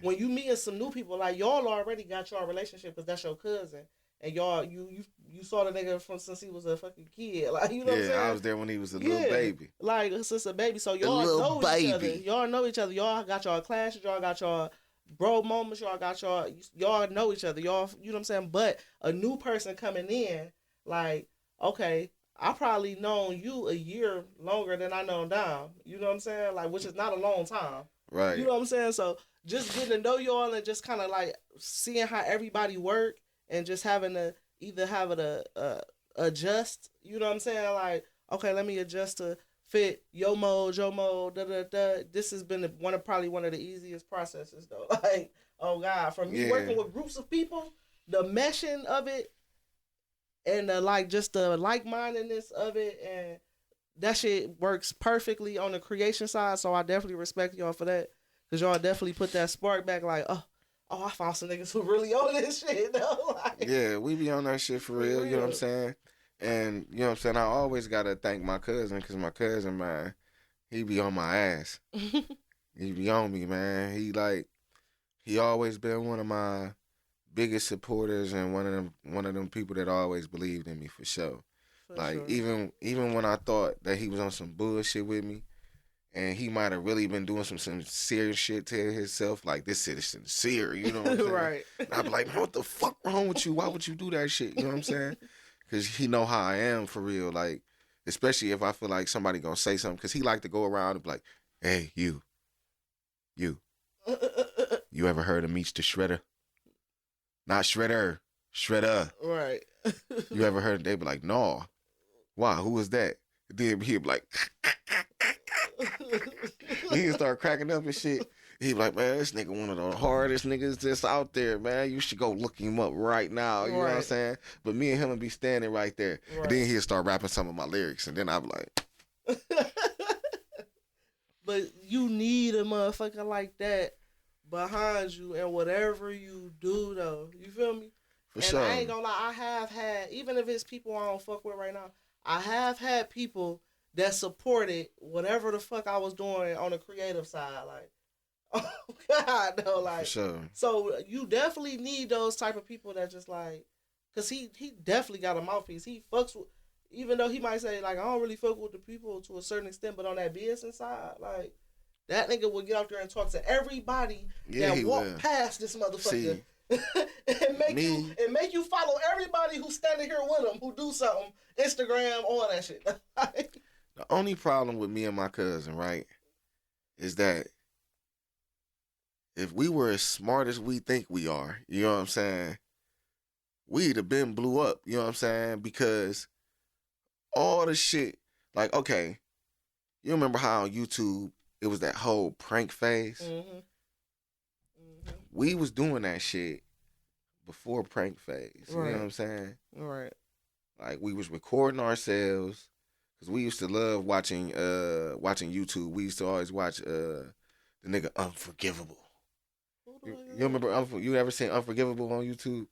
when you meeting some new people, like y'all already got y'all relationship because that's your cousin, and y'all you saw the nigga from since he was a fucking kid, like you know what I'm saying? I was there when he was a little baby, like since a baby. So y'all know each other. Y'all know each other. Y'all got y'all clashes. Y'all got y'all bro moments. Y'all know each other. Y'all, you know what I'm saying? But a new person coming in, like, okay, I probably known you a year longer than I known Dom. You know what I'm saying? Like, which is not a long time. Right. You know what I'm saying? So just getting to know y'all and just kind of like seeing how everybody work and just having to adjust. You know what I'm saying? Like, okay, let me adjust to fit your mode, This has been probably one of the easiest processes though. Like, oh God, from me working with groups of people, the meshing of it and the like-mindedness of it, and that shit works perfectly on the creation side. So I definitely respect y'all for that, because y'all definitely put that spark back. Like, oh, I found some niggas who really on this shit though. Like, yeah, we be on that shit for real. You know what I'm saying? And you know what I'm saying? I always gotta thank my cousin, because my cousin, man, he be on my ass. He be on me, man. He always been one of my biggest supporters and one of them people that always believed in me for sure. Even when I thought that he was on some bullshit with me, and he might have really been doing some serious shit to himself, like, this shit is sincere, you know what I'm saying? Right. I'd be like, man, what the fuck wrong with you? Why would you do that shit? You know what I'm saying? Because he know how I am for real. Like, especially if I feel like somebody gonna say something, because he like to go around and be like, hey, you ever heard of Meechdashredda? Not Shredder, Shredda. Right. You ever heard? They be like, no. Why? Who was that? Then he'd be like, he'd start cracking up and shit. He'd be like, man, this nigga one of the hardest niggas that's out there, man. You should go look him up right now. You know what I'm saying? But me and him would be standing right there. Right. And then he'd start rapping some of my lyrics. And then I'd be like. But you need a motherfucker like that behind you and whatever you do, though. You feel me? For sure. I ain't gonna lie, I have had, even if it's people I don't fuck with right now, I have had people that supported whatever the fuck I was doing on the creative side. Like, oh God, no, like. For sure. So you definitely need those type of people that just like, cause he definitely got a mouthpiece. He fucks with, even though he might say like, I don't really fuck with the people to a certain extent, but on that business side, like, that nigga will get out there and talk to everybody that walk past this motherfucker. and make you follow everybody who's standing here with him, who do something, Instagram, all that shit. The only problem with me and my cousin, right, is that if we were as smart as we think we are, you know what I'm saying, we'd have been blew up, you know what I'm saying? Because all the shit, like, okay, you remember how on YouTube it was that whole prank phase? Mm-hmm. Mm-hmm. We was doing that shit before prank phase. You know what I'm saying? Right. Like, we was recording ourselves, because we used to love watching YouTube. We used to always watch the nigga Unforgivable. You remember you ever seen Unforgivable on YouTube?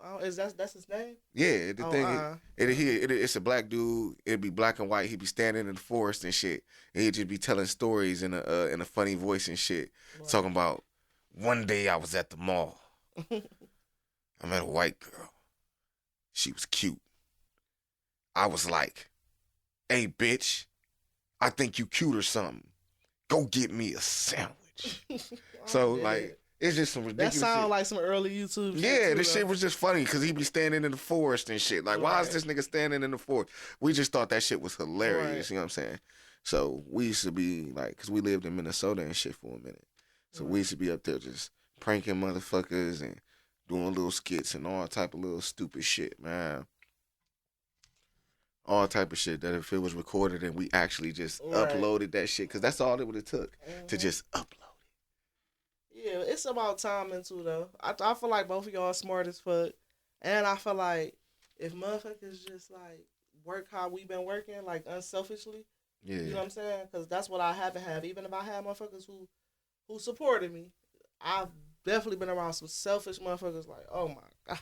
Oh, that's his name? Yeah, it's a black dude. It'd be black and white. He'd be standing in the forest and shit, and he'd just be telling stories in a funny voice and shit, talking about, one day I was at the mall. I met a white girl. She was cute. I was like, hey, bitch, I think you cute or something. go get me a sandwich. So, like, it's just some ridiculous That sound shit. like some early YouTube shit. Yeah, too, this shit was just funny because he be standing in the forest and shit. Like, why is this nigga standing in the forest? We just thought that shit was hilarious. You know what I'm saying? So we used to be like, because we lived in Minnesota and shit for a minute. So we used to be up there just pranking motherfuckers and doing little skits and all type of little stupid shit, man. All type of shit that if it was recorded and we actually just uploaded that shit, because that's all it would have took to just upload it. Yeah, it's about timing too, though. I feel like both of y'all smart as fuck, and I feel like if motherfuckers just like work how we been working, like unselfishly, you know what I'm saying? Because that's what I haven't had. Even if I had motherfuckers who supported me, I've definitely been around some selfish motherfuckers. Like, oh my god,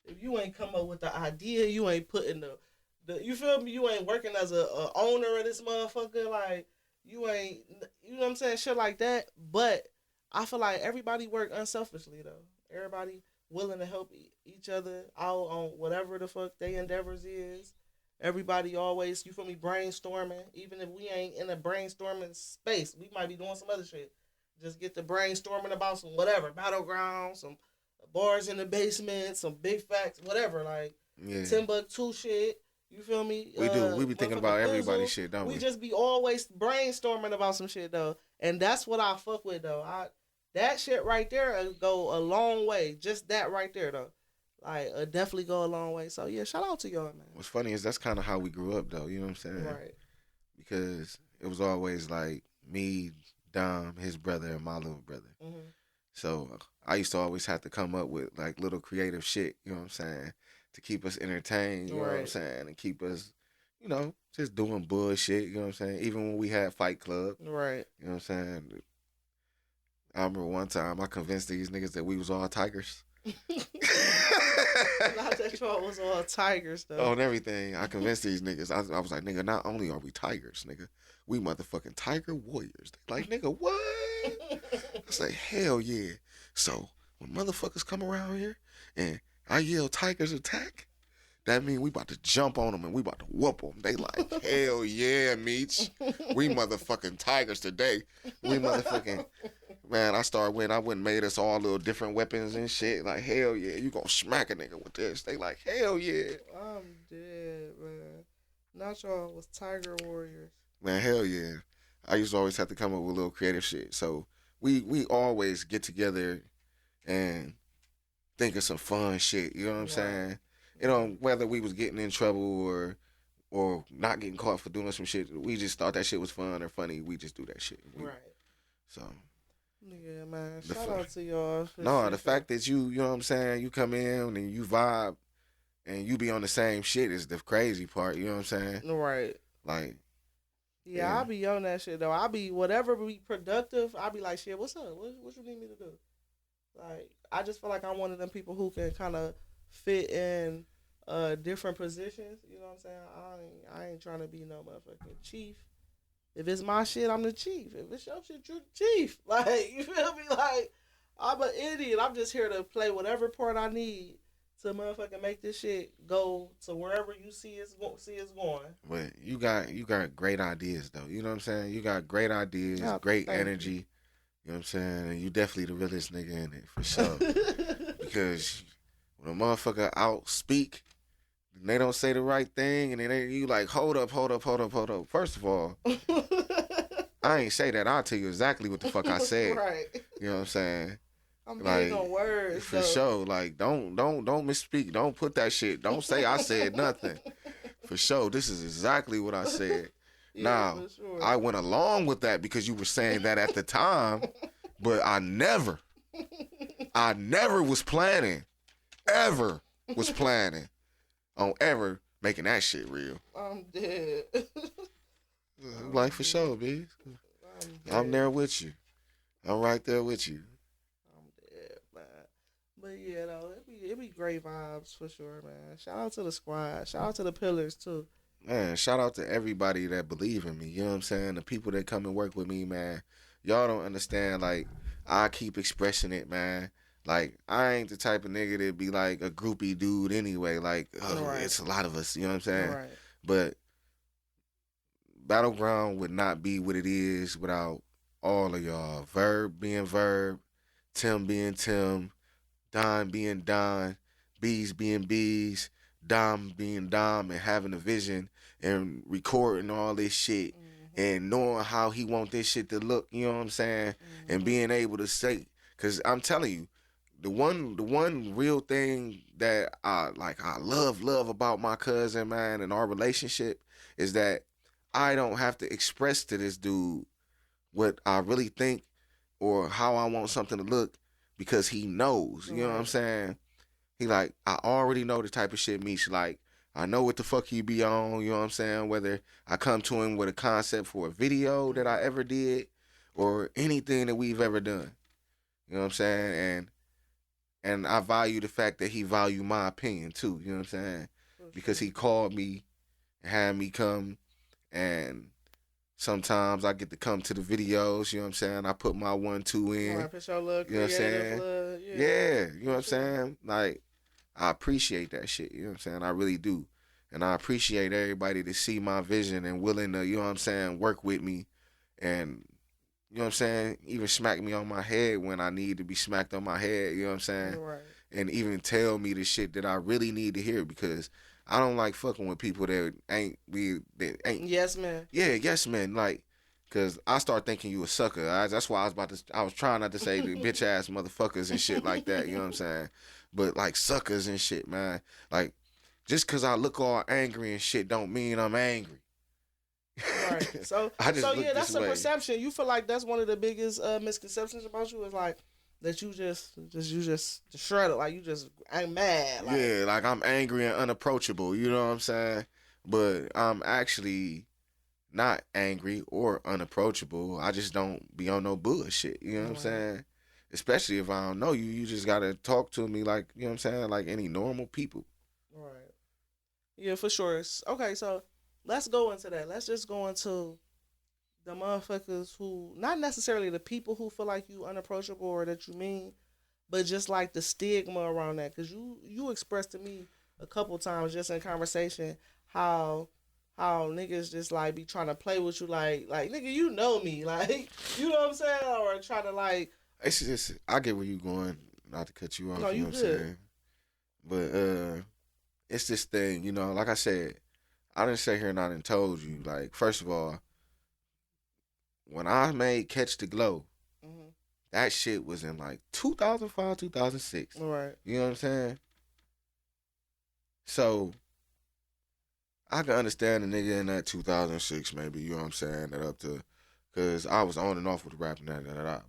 if you ain't come up with the idea, you ain't putting the you feel me? You ain't working as a owner of this motherfucker. Like, you ain't, you know what I'm saying? Shit like that. But I feel like everybody work unselfishly, though. Everybody willing to help each other out on whatever the fuck they endeavors is. Everybody always, you feel me, brainstorming. Even if we ain't in a brainstorming space, we might be doing some other shit. Just get to brainstorming about some whatever, Battleground, some bars in the basement, some big facts, whatever. Like, Timbuktu shit. You feel me? We do. We be thinking about everybody's shit, don't we? We just be always brainstorming about some shit, though. And that's what I fuck with, though. That shit right there go a long way. Just that right there, though. Like, definitely go a long way. So, yeah, shout out to y'all, man. What's funny is that's kind of how we grew up, though. You know what I'm saying? Right. Because it was always like me, Dom, his brother, and my little brother. Mm-hmm. So I used to always have to come up with, like, little creative shit, you know what I'm saying, to keep us entertained, you know what I'm saying, and keep us, you know, just doing bullshit, you know what I'm saying, even when we had Fight Club. Right. You know what I'm saying? I remember one time I convinced these niggas that we was all tigers. Not that y'all was all tigers, though. On everything. I convinced these niggas. I was like, nigga, not only are we tigers, nigga, we motherfucking tiger warriors. They like, nigga, what? I say, hell yeah. So when motherfuckers come around here and I yell tigers attack, that mean we about to jump on them and we about to whoop them. They like, hell yeah, Meech. We motherfucking tigers today. We motherfucking, man, I went and made us all little different weapons and shit. Like, hell yeah, you gonna smack a nigga with this. They like, hell yeah. I'm dead, man. Not y'all was tiger warriors. Man, hell yeah. I used to always have to come up with little creative shit. So we always get together and think of some fun shit. You know what I'm saying? You know, whether we was getting in trouble or not getting caught for doing some shit, we just thought that shit was fun or funny. We just do that shit. Right. So. Yeah, man. Shout out to y'all. No, the fact that you know what I'm saying, you come in and you vibe and you be on the same shit is the crazy part. You know what I'm saying? Right. Like. Yeah, I be on that shit, though. I be, whatever be productive, I be like, shit, what's up? What you need me to do? Like, I just feel like I'm one of them people who can kind of fit in different positions. You know what I'm saying? I ain't trying to be no motherfucking chief. If it's my shit, I'm the chief. If it's your shit, you're the chief. Like, you feel me? Like, I'm an idiot. I'm just here to play whatever part I need to motherfucking make this shit go to wherever you see it's going. But you got great ideas, though. You know what I'm saying? You got great ideas, great energy. You know what I'm saying? And you definitely the realest nigga in it, for sure. Because when a motherfucker out speak, and they don't say the right thing, and then you like, hold up. First of all, I ain't say that. I'll tell you exactly what the fuck I said. Right. You know what I'm saying? I'm big on words. For sure. Like, don't misspeak. Don't put that shit. Don't say I said nothing. For sure. This is exactly what I said. Yeah, now, sure. I went along with that because you were saying that at the time, but I never was planning, on ever making that shit real. I'm dead. Like, for sure, Beeze. I'm there with you. I'm right there with you. I'm dead, man. But yeah, though, it be great vibes for sure, man. Shout out to the squad. Shout out to the pillars too. Man, shout out to everybody that believe in me. You know what I'm saying? The people that come and work with me, man. Y'all don't understand. Like, I keep expressing it, man. Like, I ain't the type of nigga that be like a groupie dude anyway. Like, It's a lot of us. You know what I'm saying? Right. But Battleground would not be what it is without all of y'all. Verb being Verb, Tim being Tim, Don being Don, Beeze being Beeze, Dom being Dom, and having a vision and recording all this shit and knowing how he want this shit to look, you know what I'm saying? And being able to say, because I'm telling you, the one real thing that I love about my cousin, man, and our relationship is that I don't have to express to this dude what I really think or how I want something to look because he knows. You know what I'm saying? He like, I already know the type of shit Meech like. I know what the fuck he be on, you know what I'm saying? Whether I come to him with a concept for a video that I ever did or anything that we've ever done. You know what I'm saying? And I value the fact that he value my opinion too, you know what I'm saying? Because he called me and had me come, and sometimes I get to come to the videos, you know what I'm saying? I put my 1-2 in. Right, put your look, you know what I'm saying? Yeah, you know what I'm saying? saying? Like, I appreciate that shit, you know what I'm saying? I really do. And I appreciate everybody to see my vision and willing to, you know what I'm saying, work with me and, you know what I'm saying, even smack me on my head when I need to be smacked on my head, you know what I'm saying? Right. And even tell me the shit that I really need to hear because I don't like fucking with people that ain't. Yes, man. Yeah, yes, man. Like, cause I start thinking you a sucker. That's why I was trying not to say the bitch ass motherfuckers and shit like that. You know what I'm saying? But like suckers and shit, man. Like, just cause I look all angry and shit don't mean I'm angry. Right. So yeah, that's a perception. You feel like that's one of the biggest misconceptions about you is like that you just shredded, like you just ain't mad. Like. Yeah, like I'm angry and unapproachable. You know what I'm saying? But I'm actually not angry or unapproachable. I just don't be on no bullshit. You know what I'm saying? Especially if I don't know you, you just gotta talk to me like, you know what I'm saying, like any normal people. Right. Yeah, for sure. Okay, so let's go into that. Let's just go into the motherfuckers who, not necessarily the people who feel like you unapproachable or that you mean, but just like the stigma around that. Because you expressed to me a couple times just in conversation how niggas just like be trying to play with you like nigga, you know me, like, you know what I'm saying, or try to like. It's just, I get where you going, not to cut you off. No, you know good. what I'm saying? But it's this thing, you know, like I said, I didn't sit here and I done told you, like, first of all, when I made Catch the Glow, that shit was in like 2005, 2006. Right. You know what I'm saying? So I can understand the nigga in that 2006, maybe, you know what I'm saying, that up to, because I was on and off with rapping that, man. Right.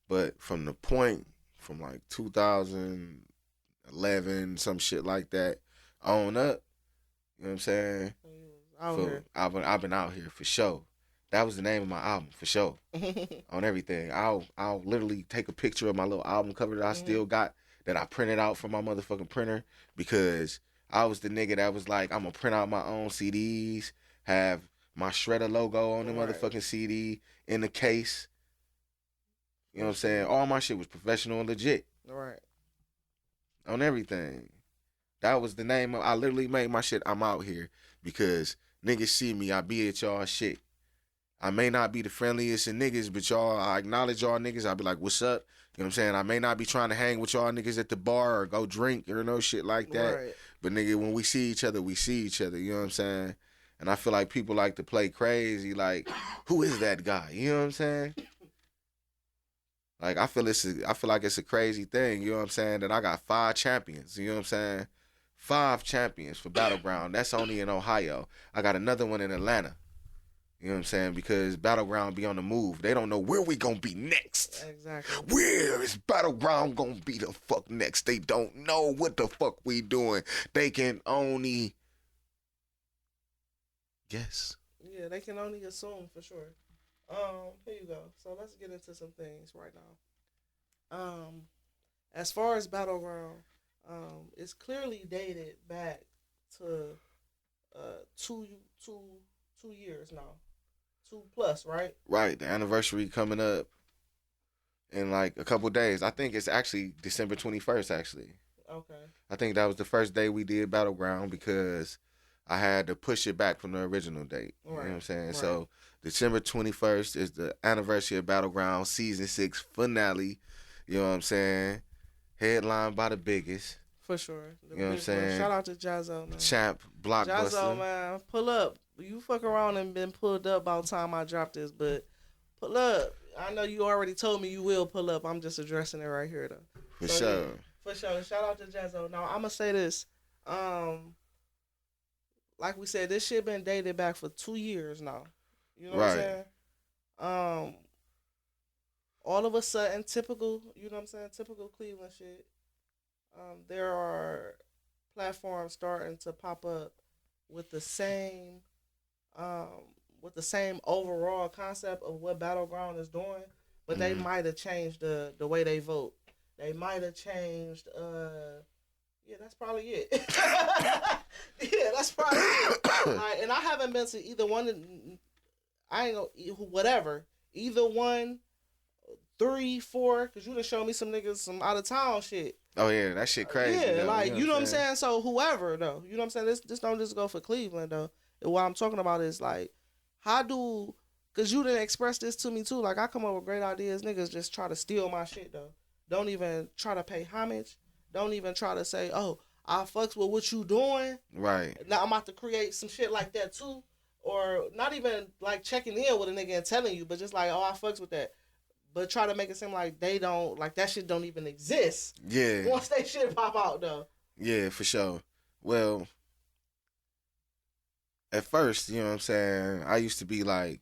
But from the point, from like 2011, some shit like that, on up, you know what I'm saying? I've been out here for sure. That was the name of my album, for sure. On everything. I'll literally take a picture of my little album cover that I still got, that I printed out from my motherfucking printer, because I was the nigga that was like, I'm gonna print out my own CDs, have my Shredda logo on the motherfucking CD in the case. You know what I'm saying? All my shit was professional and legit. Right. On everything. That was the name of, I literally made my shit, I'm out here, because niggas see me, I be at y'all shit. I may not be the friendliest of niggas, but y'all, I acknowledge y'all niggas. I'll be like, what's up? You know what I'm saying? I may not be trying to hang with y'all niggas at the bar or go drink or no shit like that. Right. But nigga, when we see each other, we see each other. You know what I'm saying? And I feel like people like to play crazy. Like, who is that guy? You know what I'm saying? Like, I feel like it's a crazy thing. You know what I'm saying? That I got 5 champions. You know what I'm saying? 5 champions for Battleground. That's only in Ohio. I got another one in Atlanta. You know what I'm saying? Because Battleground be on the move. They don't know where we gonna be next. Exactly. Where is Battleground gonna be the fuck next? They don't know what the fuck we doing. They can only guess. Yeah, they can only assume for sure. Here you go. So let's get into some things right now. As far as Battleground, it's clearly dated back to 2 years now. 2+, right? Right. The anniversary coming up in like a couple days. I think it's actually December 21st, actually. Okay. I think that was the first day we did Battleground, because I had to push it back from the original date. You know what I'm saying? Right. So December 21st is the anniversary of Battleground Season 6 finale. You know what I'm saying? Headlined by the biggest. For sure. You know what I'm saying? Shout out to Jazzo, man. Champ, Blockbuster. Jazzo, man. Pull up. You fuck around and been pulled up by the time I drop this, but pull up. I know you already told me you will pull up. I'm just addressing it right here, though. For sure. Yeah, for sure. Shout out to Jazzo. Now, I'm going to say this. Like we said, this shit been dated back for 2 years now. You know what I'm saying? All of a sudden, typical, you know what I'm saying? Typical Cleveland shit. There are platforms starting to pop up with the same overall concept of what Battleground is doing, but they might have changed the way they vote. They might have changed. Yeah, that's probably it. Yeah, that's probably it. Like, and I haven't been to either one. I ain't gonna whatever. Either 1, 3, 4, because you done show me some niggas some out of town shit. Oh yeah, that shit crazy. Yeah, though, like you know what I'm saying. So whoever though, you know what I'm saying. This don't just go for Cleveland though. And what I'm talking about is like, cause you didn't express this to me too. Like I come up with great ideas, niggas just try to steal my shit though. Don't even try to pay homage. Don't even try to say, oh, I fucks with what you doing. Right. Now I'm about to create some shit like that too. Or not even like checking in with a nigga and telling you, but just like, oh, I fucks with that. But try to make it seem like they don't, like that shit don't even exist. Yeah. Once they shit pop out though. Yeah, for sure. Well, at first, you know what I'm saying, I used to be like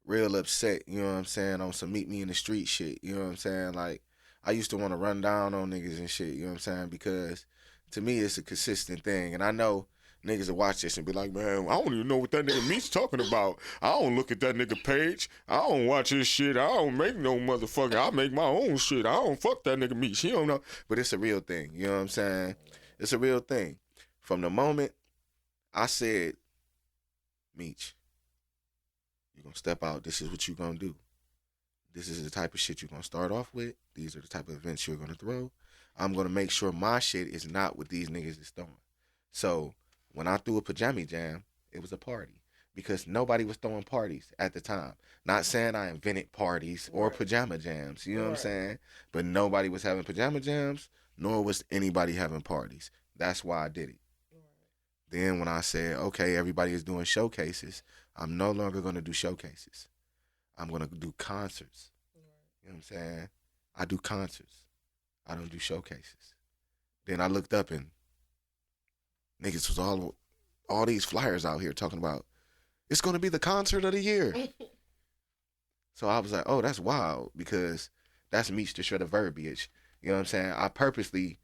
real upset, you know what I'm saying, on some meet me in the street shit, you know what I'm saying? Like, I used to want to run down on niggas and shit, you know what I'm saying? Because to me, it's a consistent thing. And I know niggas will watch this and be like, man, I don't even know what that nigga Meech's talking about. I don't look at that nigga page. I don't watch his shit. I don't make no motherfucker. I make my own shit. I don't fuck that nigga Meech. He don't know. But it's a real thing. You know what I'm saying? It's a real thing. From the moment I said, Meech, you're going to step out. This is what you're going to do. This is the type of shit you're going to start off with. These are the type of events you're going to throw. I'm going to make sure my shit is not what these niggas is throwing. So when I threw a pajama jam, it was a party because nobody was throwing parties at the time. Not saying I invented parties or pajama jams, you know what I'm saying? But nobody was having pajama jams, nor was anybody having parties. That's why I did it. Then when I said, okay, everybody is doing showcases, I'm no longer going to do showcases. I'm going to do concerts. You know what I'm saying? I do concerts. I don't do showcases. Then I looked up and niggas was all these flyers out here talking about, it's going to be the concert of the year. So I was like, oh, that's wild because that's Meechdashredda verbiage. You know what I'm saying? I purposely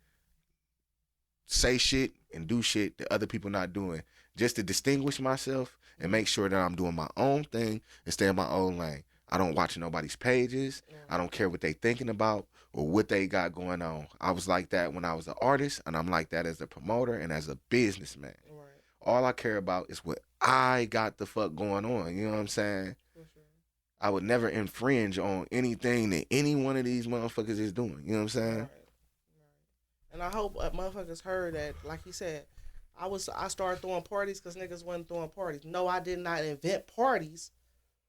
say shit and do shit that other people not doing just to distinguish myself and make sure that I'm doing my own thing and stay in my own lane. I don't watch nobody's pages. I don't care what they thinking about or what they got going on. I was like that when I was an artist, and I'm like that as a promoter and as a businessman. Right. All I care about is what I got the fuck going on. You know what I'm saying? For sure. I would never infringe on anything that any one of these motherfuckers is doing. You know what I'm saying? Right. And I hope motherfuckers heard that, like he said, I started throwing parties because niggas wasn't throwing parties. No, I did not invent parties.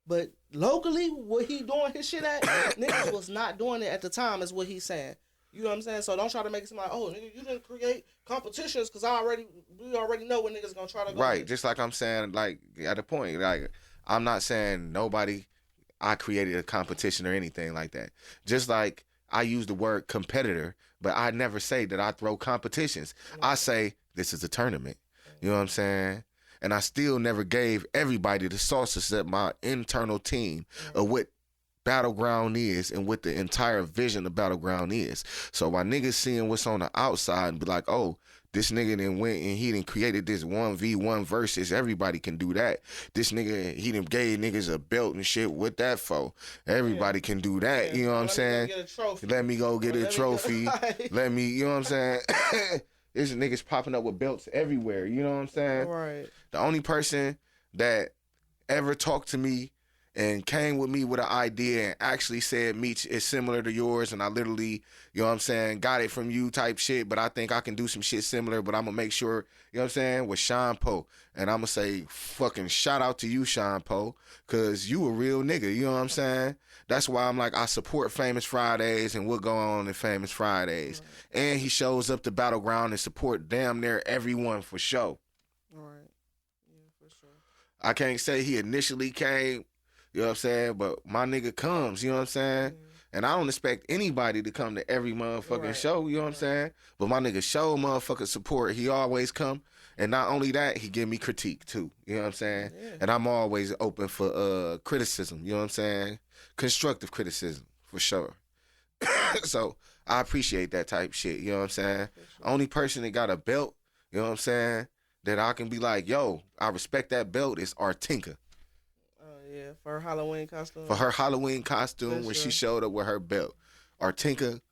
But locally, what he doing his shit at, niggas was not doing it at the time is what he's saying. You know what I'm saying? So don't try to make it seem like, oh, nigga, you didn't create competitions because we already know what niggas gonna try to go. Right, just like I'm saying, like, at a point, like, I'm not saying I created a competition or anything like that. Just like I use the word competitor, but I never say that I throw competitions. Mm-hmm. I say, this is a tournament. Mm-hmm. You know what I'm saying? And I still never gave everybody the sauce except my internal team of what Battleground is and what the entire vision of Battleground is. So while niggas seeing what's on the outside and be like, oh, this nigga done went and he done created this 1v1 versus, everybody can do that. This nigga, he done gave niggas a belt and shit. What that for? Everybody can do that. You know what I'm saying? Let me go get a trophy. Let me, you know what I'm saying? There's niggas popping up with belts everywhere. You know what I'm saying? Right. The only person that ever talked to me and came with me with an idea and actually said Meech is similar to yours, and I literally, you know what I'm saying, got it from you type shit, but I think I can do some shit similar, but I'm gonna make sure, you know what I'm saying, with Sean Poe. And I'm gonna say fucking shout out to you, Sean Poe, cause you a real nigga, you know what I'm saying? That's why I'm like, I support Famous Fridays and what go on in Famous Fridays. Right. And he shows up to Battleground and support damn near everyone for show. All right. Yeah, for sure. I can't say he initially came, you know what I'm saying? But my nigga comes, you know what I'm saying? And I don't expect anybody to come to every motherfucking show, you know what I'm saying? But my nigga show motherfucking support. He always come. And not only that, he give me critique too, you know what I'm saying? Yeah. And I'm always open for criticism, you know what I'm saying? Constructive criticism, for sure. So I appreciate that type shit, you know what I'm saying? Sure. Only person that got a belt, you know what I'm saying, that I can be like, yo, I respect that belt is Artinka. Yeah, for her Halloween costume. For her Halloween costume when she showed up with her belt. Artinka,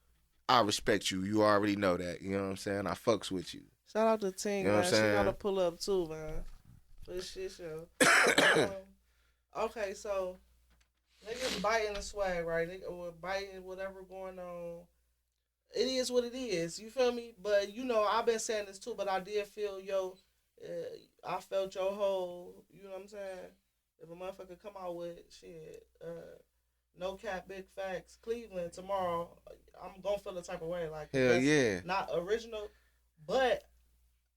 I respect you. You already know that. You know what I'm saying? I fucks with you. Shout out to Tink, man. She gotta pull up too, man. For this shit show. Okay, so niggas biting the swag, right? Niggas biting whatever going on. It is what it is. You feel me? But you know, I've been saying this too, but I did feel I felt your whole, you know what I'm saying? If a motherfucker come out with shit, no cap, big facts, Cleveland tomorrow, I'm gonna feel the type of way. Like, hell yeah, not original, but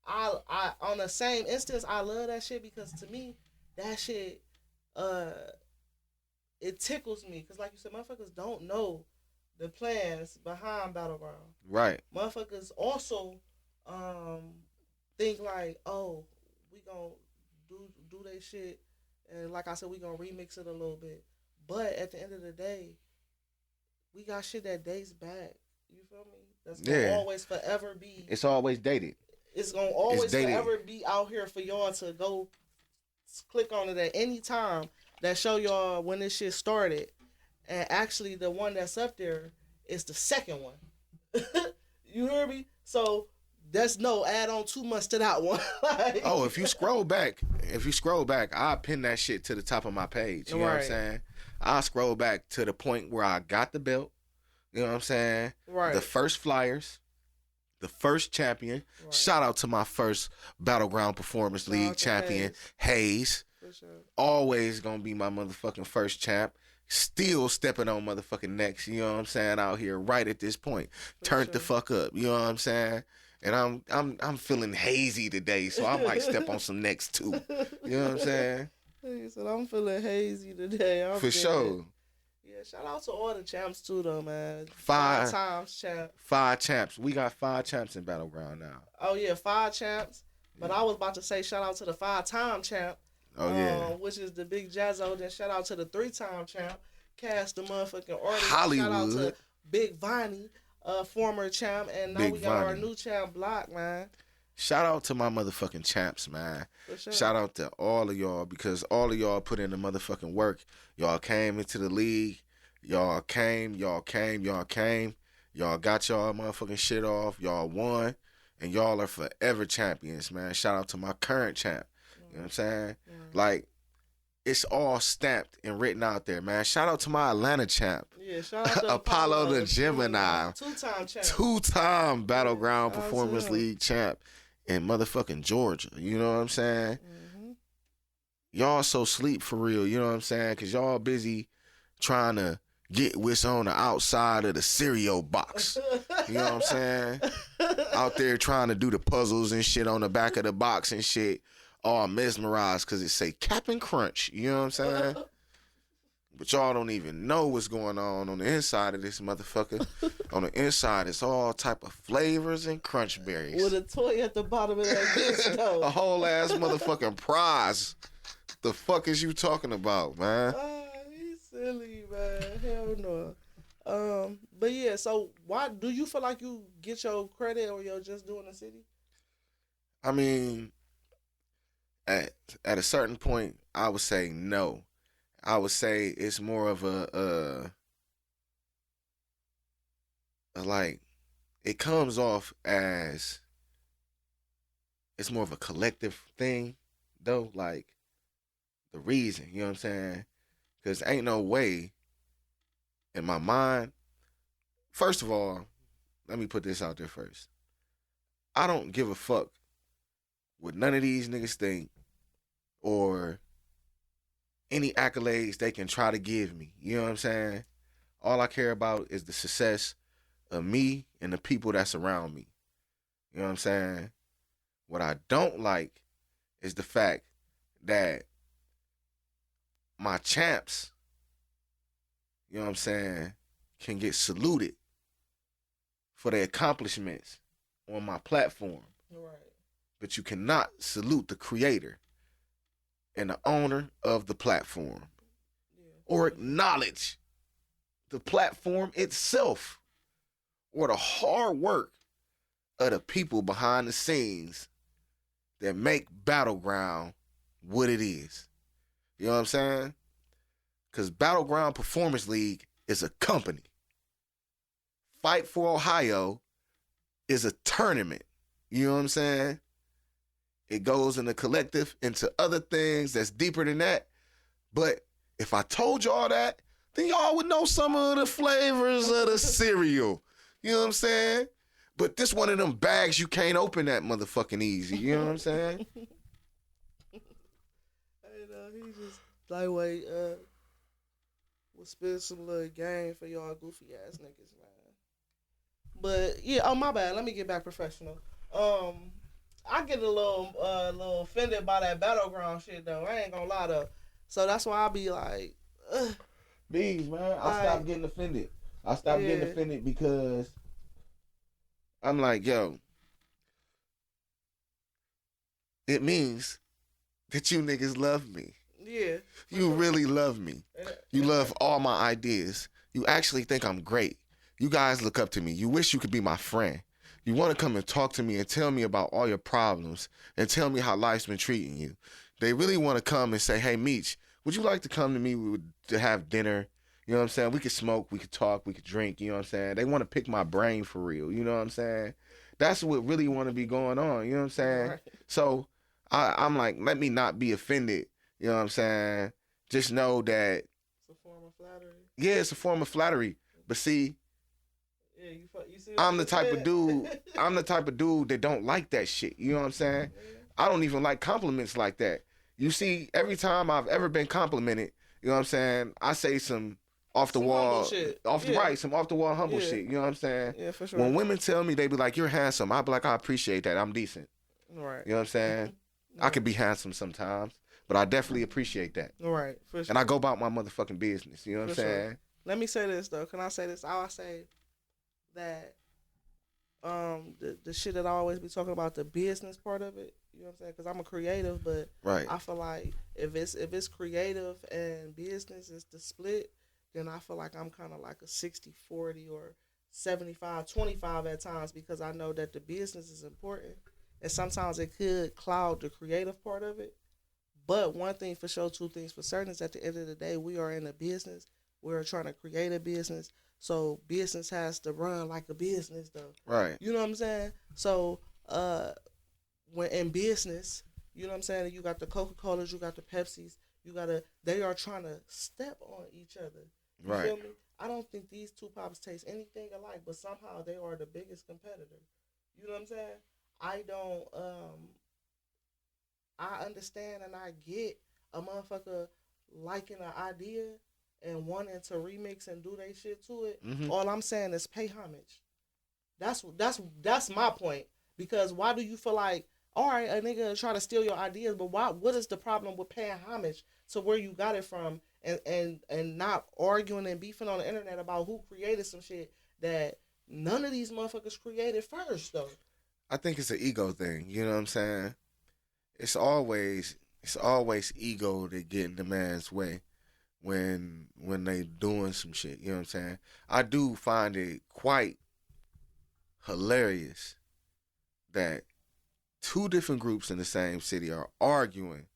I on the same instance, I love that shit because to me, that shit, it tickles me because like you said, motherfuckers don't know the plans behind Battleground. Right. Motherfuckers also think like, oh, we gonna do they shit. And like I said, we gonna remix it a little bit. But at the end of the day, we got shit that dates back. You feel me? That's gonna always forever be. It's always dated. It's gonna always forever be out here for y'all to go click on it at any time that show y'all when this shit started. And actually, the one that's up there is the second one. You hear me? So there's no add on too much to that one. Like, oh, if you scroll back, I'll pin that shit to the top of my page. You know what I'm saying? I'll scroll back to the point where I got the belt. You know what I'm saying? Right. The first flyers, the first champion. Right. Shout out to my first Battleground Performance League champion, Hayes. For sure. Always gonna be my motherfucking first champ. Still stepping on motherfucking necks. You know what I'm saying? Out here right at this point. Turned the fuck up. You know what I'm saying? And I'm feeling hazy today, so I might step on some necks too. You know what I'm saying? He said I'm feeling hazy today. For sure. Yeah, shout out to all the champs too, though, man. 5 times champ. 5 champs. We got 5 champs in Battleground now. Oh yeah, 5 champs. But I was about to say shout out to the 5-time champ. Oh yeah. Which is the Big Jazzo. Then shout out to the 3-time champ, Cass the motherfucking artist. Hollywood. Shout out to Big Viney. Former champ, and now Big we got Vonnie. Our new champ, Block, man. Shout out to my motherfucking champs, man. Sure. Shout out to all of y'all because all of y'all put in the motherfucking work. Y'all came into the league. Y'all came. Y'all got y'all motherfucking shit off. Y'all won, and y'all are forever champions, man. Shout out to my current champ. You know what I'm saying? Like, it's all stamped and written out there, man. Shout out to my Atlanta champ. Yeah, shout out to Apollo the Gemini. 2-time champ. 2-time Battleground Performance League champ in motherfucking Georgia. You know what I'm saying? Mm-hmm. Y'all so sleep for real, you know what I'm saying? Because y'all busy trying to get what's on the outside of the cereal box. You know what I'm saying? Out there trying to do the puzzles and shit on the back of the box and shit. All mesmerized because it say Cap'n Crunch. You know what I'm saying? But y'all don't even know what's going on the inside of this motherfucker. On the inside, it's all type of flavors and crunch berries. With a toy at the bottom of that bitch, though. A whole ass motherfucking prize. The fuck is you talking about, man? He's silly, man. Hell no. But yeah, so why do you feel like you get your credit or you're just doing the city? I mean, at a certain point, I would say no. I would say it's more of a like, it comes off as it's more of a collective thing, though. Like, the reason, you know what I'm saying? Because ain't no way in my mind. First of all, let me put this out there first. I don't give a fuck what none of these niggas think or any accolades they can try to give me. You know what I'm saying? All I care about is the success of me and the people that surround me. You know what I'm saying? What I don't like is the fact that my champs, you know what I'm saying, can get saluted for their accomplishments on my platform. Right. But you cannot salute the creator and the owner of the platform. Yeah. Or acknowledge the platform itself or the hard work of the people behind the scenes that make Battleground what it is. You know what I'm saying? Because Battleground Performance League is a company. Fight for Ohio is a tournament. You know what I'm saying? It goes in the collective into other things that's deeper than that. But if I told y'all that, then y'all would know some of the flavors of the cereal. You know what I'm saying? But this one of them bags you can't open that motherfucking easy. You know what I'm saying? Hey, he just lightweight will spit some little game for y'all goofy ass niggas, man. But yeah, oh my bad. Let me get back professional. I get a little offended by that Battleground shit though. I ain't gonna lie though. So that's why I be like, Beeze, man, I stopped getting offended. I stopped getting offended because I'm like, yo, it means that you niggas love me. Yeah. You really love me. You love all my ideas. You actually think I'm great. You guys look up to me. You wish you could be my friend. You want to come and talk to me and tell me about all your problems and tell me how life's been treating you. They really want to come and say, hey, Meech, would you like to come to me to have dinner? You know what I'm saying? We could smoke, we could talk, we could drink, you know what I'm saying? They want to pick my brain for real, you know what I'm saying? That's what really want to be going on, you know what I'm saying? Right. So I'm like, let me not be offended, you know what I'm saying? Just know that it's a form of flattery. Yeah, it's a form of flattery. But see, yeah, you see I'm the type of dude that don't like that shit, you know what I'm saying? Yeah. I don't even like compliments like that. You see, every time I've ever been complimented, you know what I'm saying, I say some off the wall, some off the wall humble shit. You know what I'm saying? Yeah, for sure. When women tell me, they be like, "You're handsome," I be like, "I appreciate that. I'm decent." Right. You know what I'm saying? I can be handsome sometimes, but I definitely appreciate that. Right. For sure. And I go about my motherfucking business. You know what I'm saying? Sure. Let me say this though. Can I say this? I'll say that the shit that I always be talking about, the business part of it. You know what I'm saying? Because I'm a creative, but I feel like if it's creative and business is the split, then I feel like I'm kind of like a 60-40 or 75-25 at times, because I know that the business is important and sometimes it could cloud the creative part of it. But one thing for sure, two things for certain, is at the end of the day, we are in a business. We're trying to create a business. So business has to run like a business though. Right. You know what I'm saying? So when in business, you know what I'm saying, you got the Coca-Colas, you got the Pepsis, they are trying to step on each other. You feel me? I don't think these two pops taste anything alike, but somehow they are the biggest competitor. You know what I'm saying? I understand and I get a motherfucker liking an idea and wanting to remix and do they shit to it. Mm-hmm. All I'm saying is pay homage. That's my point. Because why do you feel like, all right, a nigga try to steal your ideas, but what is the problem with paying homage to where you got it from and not arguing and beefing on the internet about who created some shit that none of these motherfuckers created first though? I think it's an ego thing, you know what I'm saying? It's always ego that get in the man's way when they doing some shit, you know what I'm saying? I do find it quite hilarious that two different groups in the same city are arguing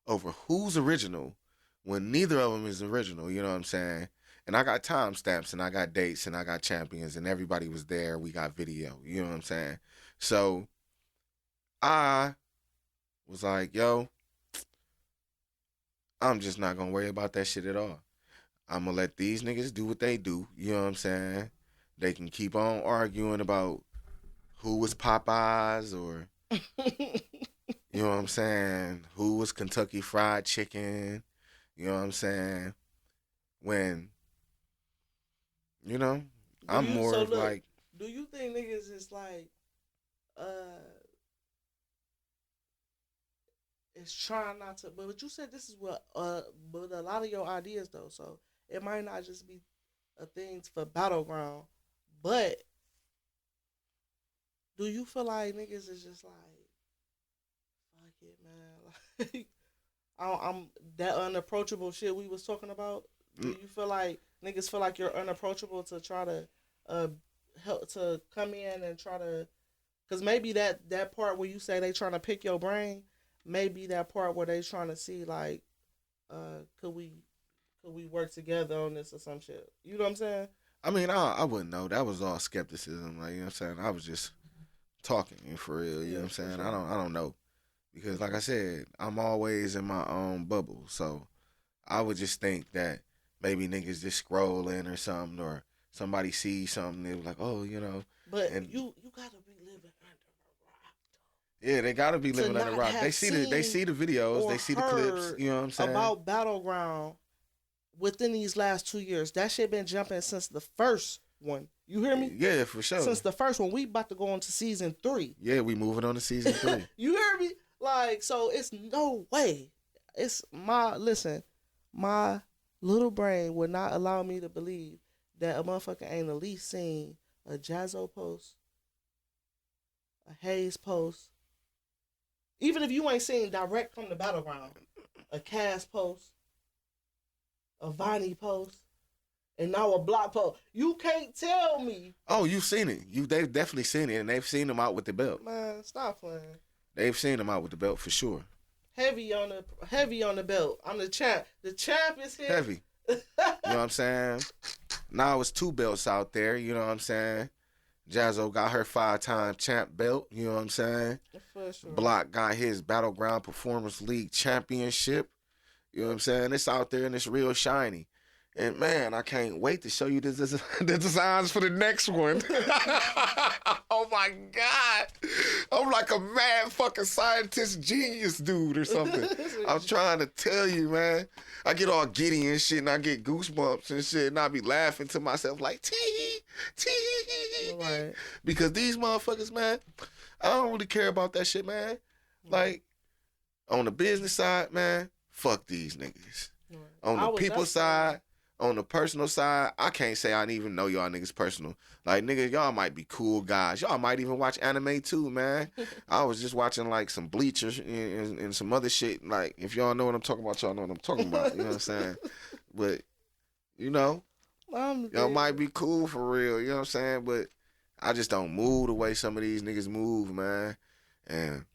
over who's original when neither of them is original, you know what I'm saying? And I got timestamps and I got dates and I got champions and everybody was there. We got video, you know what I'm saying? So I was like, yo, I'm just not going to worry about that shit at all. I'm going to let these niggas do what they do. You know what I'm saying? They can keep on arguing about who was Popeyes or, you know what I'm saying, who was Kentucky Fried Chicken. You know what I'm saying? When, you know, I'm more of like. Do you think niggas is like, is trying not to, but you said this is what, but a lot of your ideas though, so it might not just be a thing for Battleground, but do you feel like niggas is just like, fuck it, man, like, I'm that unapproachable shit we was talking about? Do you feel like niggas feel like you're unapproachable to try to, help to come in and try to, cause maybe that part where you say they trying to pick your brain, maybe that part where they trying to see like, could we work together on this or some shit? You know what I'm saying? I mean, I wouldn't know. That was all skepticism. Like, you know what I'm saying? I was just talking for real. You know what I'm saying? Sure. I don't know. Because like I said, I'm always in my own bubble. So I would just think that maybe niggas just scrolling or something, or somebody sees something, they was like, oh, you know. But you gotta be living under a rock, though. Yeah, they gotta be living under a rock. They see the videos, they see the clips. You know what I'm saying? About Battleground within these last 2 years, that shit been jumping since the first one. You hear me? Yeah, for sure. Since the first one, we about to go on to season 3. Yeah, we moving on to season 3. You hear me? Like, so it's no way. It's my little brain would not allow me to believe that a motherfucker ain't at least seen a Jazzo post, a Hayes post. Even if you ain't seen direct from the Battleground, a Cass post, a Vonnie post, and now a Block post. You can't tell me. Oh, you've seen it. They've definitely seen it, and they've seen them out with the belt. Man, stop playing. They've seen them out with the belt for sure. Heavy on the belt. I'm the champ. The champ is here. Heavy. You know what I'm saying? Now it's 2 belts out there. You know what I'm saying? Jazzo got her 5-time champ belt. You know what I'm saying? For sure. Block got his Battleground Performance League championship. You know what I'm saying? It's out there and it's real shiny. And man, I can't wait to show you the designs for the next one. Oh my God. I'm like a mad fucking scientist genius dude or something. I'm trying to tell you, man. I get all giddy and shit and I get goosebumps and shit and I be laughing to myself like, tee. Right. Because these motherfuckers, man, I don't really care about that shit, man. Like, on the business side, man, fuck these niggas. Right. On the people side, on the personal side, I can't say I didn't even know y'all niggas personal. Like, niggas, y'all might be cool guys. Y'all might even watch anime too, man. I was just watching, like, some Bleachers and some other shit. Like, if y'all know what I'm talking about, y'all know what I'm talking about. You know what I'm saying? But, you know, y'all might be cool for real. You know what I'm saying? But I just don't move the way some of these niggas move, man. And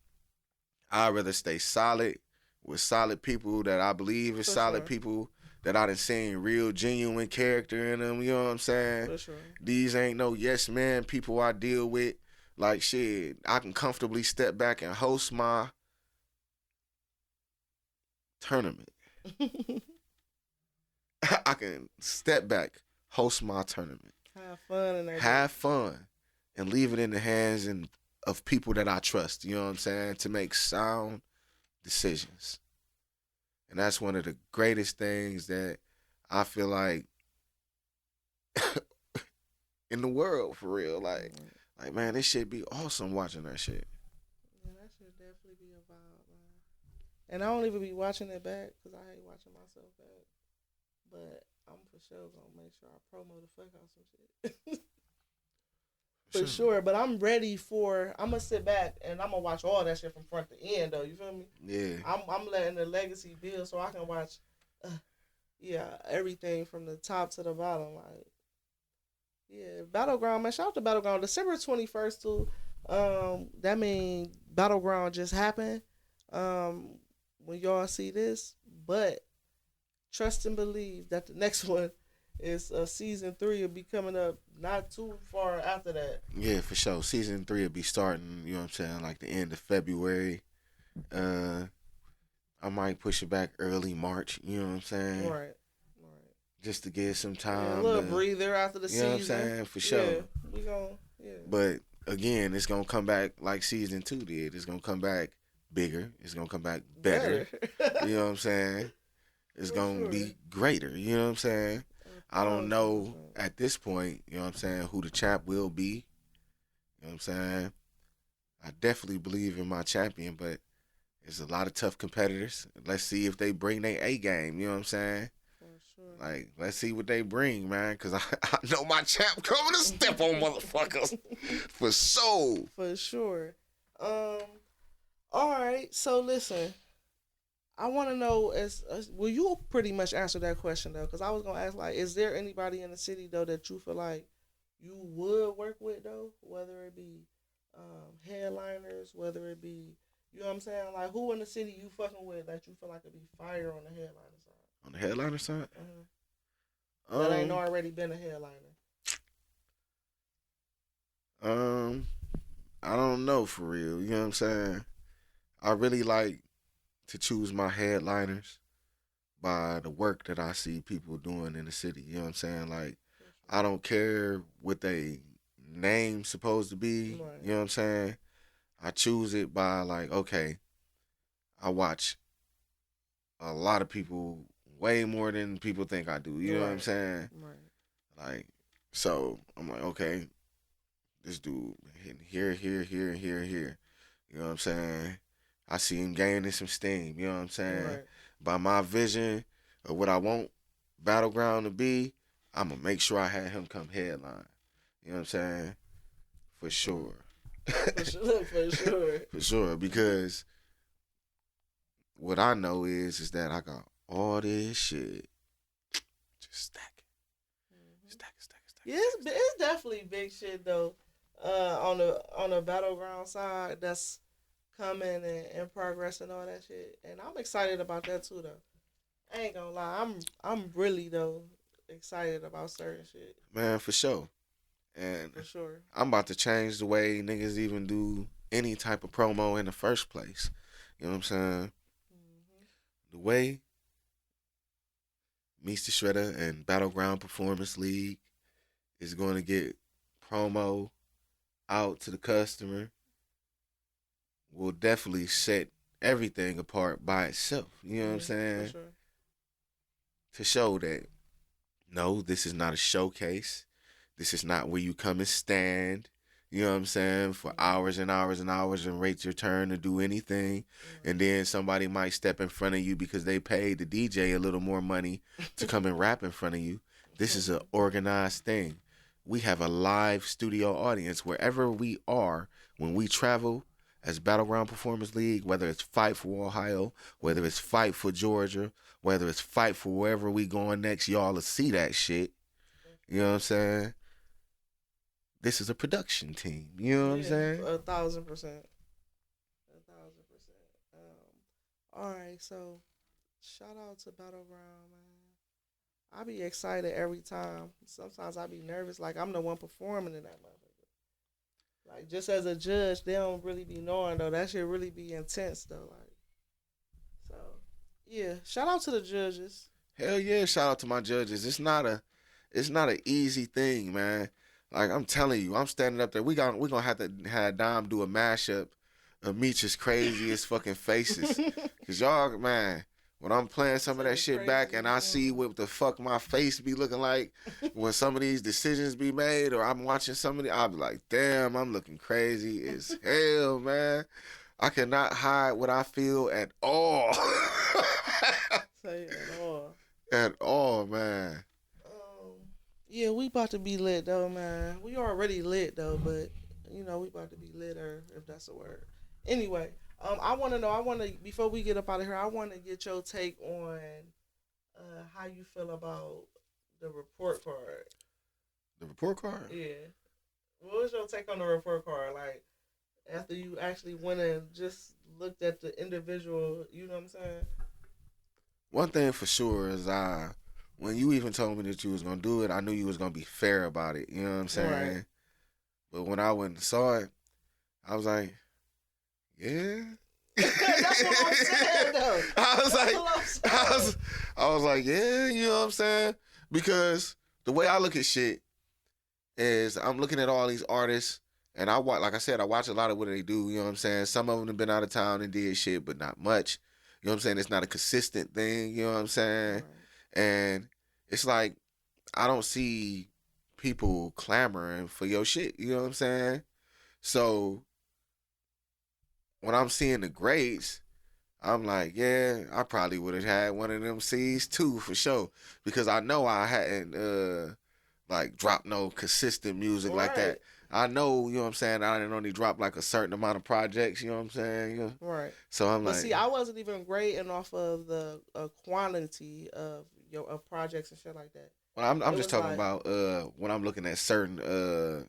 I'd rather stay solid with solid people that I believe is solid people that I done seen real genuine character in them, you know what I'm saying? For sure. These ain't no yes man people I deal with. Like shit, I can comfortably step back and host my tournament. I can step back, host my tournament. Have fun and leave it in the hands of people that I trust, you know what I'm saying? To make sound decisions. And that's one of the greatest things that I feel like in the world, for real. Like man, this shit be awesome watching that shit. Yeah, that should definitely be a vibe, man. And I don't even be watching it back because I hate watching myself back. But I'm for sure gonna make sure I promo the fuck out some shit. For sure, but I'm ready for. I'm gonna sit back and I'm gonna watch all that shit from front to end, though. You feel me? Yeah. I'm letting the legacy build so I can watch, everything from the top to the bottom. Like, yeah, Battleground, man. Shout out to Battleground. December 21st too. That means Battleground just happened. When y'all see this, but trust and believe that the next one is season 3 will be coming up not too far after that. Yeah, for sure. Season 3 will be starting, you know what I'm saying, like the end of February. I might push it back early March, you know what I'm saying? Right. just to get some time. Yeah, a little breather after the season. You know what I'm saying? For sure. Yeah, we gonna, yeah. But again, it's gonna come back like season 2 did. It's gonna come back bigger. It's gonna come back better. You know what I'm saying? It's gonna be greater. You know what I'm saying? I don't know at this point, you know what I'm saying, who the champ will be. You know what I'm saying? I definitely believe in my champion, but there's a lot of tough competitors. Let's see if they bring their A game. You know what I'm saying? Sure. Like, let's see what they bring, man, because I know my champ coming to step on motherfuckers. For sure. For sure. All right. So, listen. I want to know, well, you pretty much answered that question, though, because I was going to ask, like, is there anybody in the city, though, that you feel like you would work with, though? Whether it be headliners, whether it be, you know what I'm saying? Like, who in the city you fucking with that you feel like could be fire on the headliner side? On the headliner side? That ain't already been a headliner. I don't know, for real. You know what I'm saying? I really like to choose my headliners by the work that I see people doing in the city. You know what I'm saying? Like, I don't care what they name supposed to be. Right. You know what I'm saying? I choose it by, like, okay, I watch a lot of people way more than people think I do. You know what I'm saying? Right. Like, so I'm like, okay, this dude hitting here. You know what I'm saying? I see him gaining some steam. You know what I'm saying? Right. By my vision of what I want Battleground to be, I'm going to make sure I have him come headline. You know what I'm saying? For sure. For sure. For sure, because what I know is that I got all this shit just stacking. Yeah, it's definitely big shit though. On the Battleground side, that's coming and in progress and all that shit, and I'm excited about that too though. I ain't gonna lie, I'm really though excited about certain shit. Man, for sure. And for sure, I'm about to change the way niggas even do any type of promo in the first place. You know what I'm saying? The way Meechdashredda and Battleground Performance League is going to get promo out to the customer will definitely set everything apart by itself. You know what I'm saying? For sure. To show that, no, this is not a showcase. This is not where you come and stand, you know what I'm saying, for hours and hours and hours and wait your turn to do anything. And then somebody might step in front of you because they paid the DJ a little more money to come and rap in front of you. This is an organized thing. We have a live studio audience wherever we are when we travel as Battleground Performance League, whether it's Fight for Ohio, whether it's Fight for Georgia, whether it's Fight for wherever we going next, y'all will see that shit. You know what I'm saying? This is a production team. You know what I'm saying? 1,000%. All right, so shout out to Battleground, man. I be excited every time. Sometimes I be nervous, like I'm the one performing in that motherfucker. Like, just as a judge, they don't really be knowing, though. That shit really be intense, though. Like, so, yeah. Shout out to the judges. Hell yeah, shout out to my judges. It's not an easy thing, man. Like, I'm telling you, I'm standing up there. We're gonna have to have Dom do a mashup of Meech's craziest fucking faces. Because y'all, man, when I'm playing some of that shit back and I see what the fuck my face be looking like when some of these decisions be made, or I'm watching somebody, I'll be like, damn, I'm looking crazy as hell, man. I cannot hide what I feel at all. Say at all. At all, man. Yeah, we about to be lit, though, man. We already lit, though, but, you know, we about to be litter, if that's a word. Anyway, before we get up out of here, I want to get your take on how you feel about the report card. The report card? Yeah. What was your take on the report card? Like, after you actually went and just looked at the individual, you know what I'm saying? One thing for sure is when you even told me that you was going to do it, I knew you was going to be fair about it. You know what I'm saying? Right. But when I went and saw it, I was like, yeah. That's what I'm saying, though. I was like, yeah, you know what I'm saying? Because the way I look at shit is I'm looking at all these artists and I watch, like I said, I watch a lot of what they do. You know what I'm saying? Some of them have been out of town and did shit, but not much. You know what I'm saying? It's not a consistent thing. You know what I'm saying? Right. And it's like, I don't see people clamoring for your shit. You know what I'm saying? So when I'm seeing the grades, I'm like, yeah, I probably would have had one of them C's too for sure. Because I know I hadn't like dropped no consistent music like that. I know, you know what I'm saying, I didn't only drop like a certain amount of projects, you know what I'm saying? You know? Right. So I'm but like, see, I wasn't even grading off of the quantity of of projects and shit like that. well, I'm just talking about when I'm looking at certain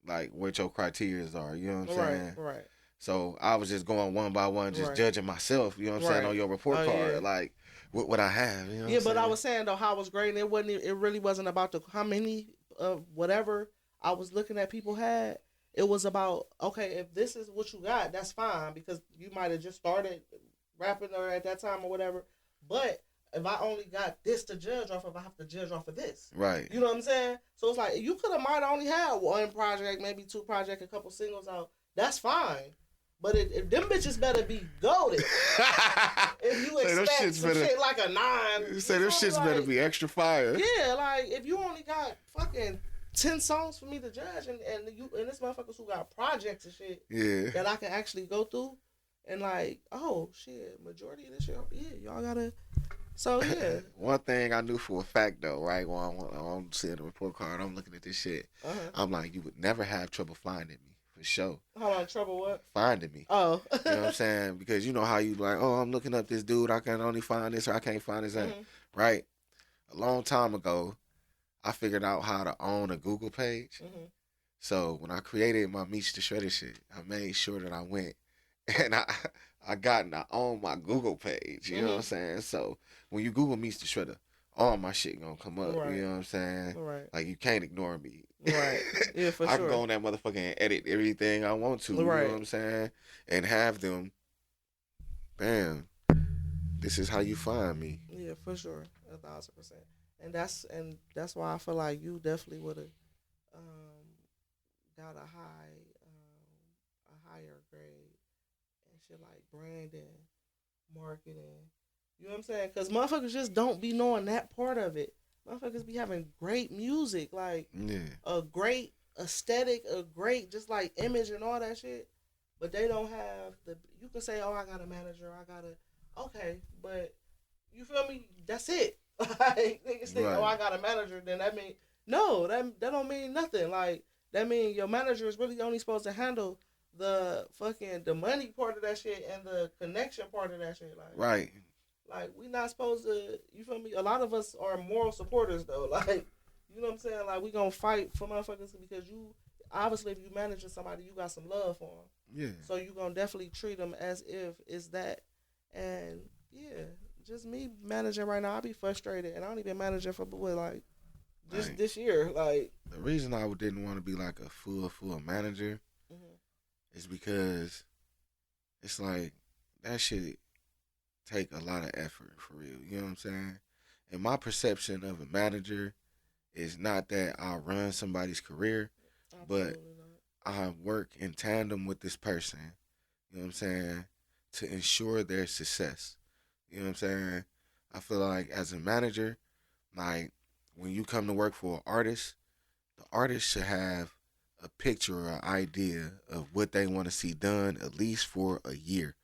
like what your criteria are, you know what I'm saying? Right. So I was just going one by one, just judging myself, you know what I'm saying, on your report card. Yeah. Like, what would I have, you know what I'm but saying? I was saying, though, how I was grading, it really wasn't about how many of whatever I was looking at people had. It was about, okay, if this is what you got, that's fine, because you might have just started rapping or at that time or whatever. But if I only got this to judge off of, I have to judge off of this. Right. You know what I'm saying? So it's like, you might have only had one project, maybe two projects, a couple singles out. That's fine. But if them bitches better be goated. If you expect some shit like a 9. You say them shits better be extra fire. Yeah, like, if you only got fucking 10 songs for me to judge, and this motherfuckers who got projects and shit that I can actually go through, and like, oh shit, majority of this shit, y'all gotta. So yeah. One thing I knew for a fact though, right? When I'm seeing the report card, I'm looking at this shit. I'm like, you would never have trouble finding me. For sure. Hold on, trouble what? Finding me. Oh. You know what I'm saying? Because you know how you like, oh, I'm looking up this dude, I can only find this or I can't find this. Right? A long time ago, I figured out how to own a Google page. So when I created my Meechdashredda shit, I made sure that I went and I own my Google page. You know what I'm saying? So when you Google Meechdashredda, all my shit gonna come up. Right. You know what I'm saying? Right. Like, you can't ignore me. Right. Yeah, for sure. I can go on that motherfucker and edit everything I want to. You know what I'm saying? And have them, bam, this is how you find me. Yeah, for sure. 1,000%. And that's why I feel like you definitely would have got a higher grade and shit, like branding, marketing. You know what I'm saying? Because motherfuckers just don't be knowing that part of it. Motherfuckers be having great music, like a great aesthetic, a great just like image and all that shit. But they don't have you can say, oh, I got a manager, okay, but you feel me? That's it. Like, niggas think, oh, I got a manager, then that mean, no, that don't mean nothing. Like, that mean your manager is really only supposed to handle the money part of that shit and the connection part of that shit. Like, right. Like, we not supposed to, you feel me? A lot of us are moral supporters, though. Like, you know what I'm saying? Like, we gonna fight for motherfuckers because obviously, if you managing somebody, you got some love for them. Yeah. So you gonna definitely treat them as if it's that. And, yeah, just me managing right now, I be frustrated. And I only been managing for, this year. Like, the reason I didn't want to be, like, a full manager is because it's like, that shit take a lot of effort, for real. You know what I'm saying? And my perception of a manager is not that I run somebody's career, but I work in tandem with this person, you know what I'm saying, to ensure their success. You know what I'm saying? I feel like as a manager, like, when you come to work for an artist, the artist should have a picture or an idea of what they want to see done at least for a year.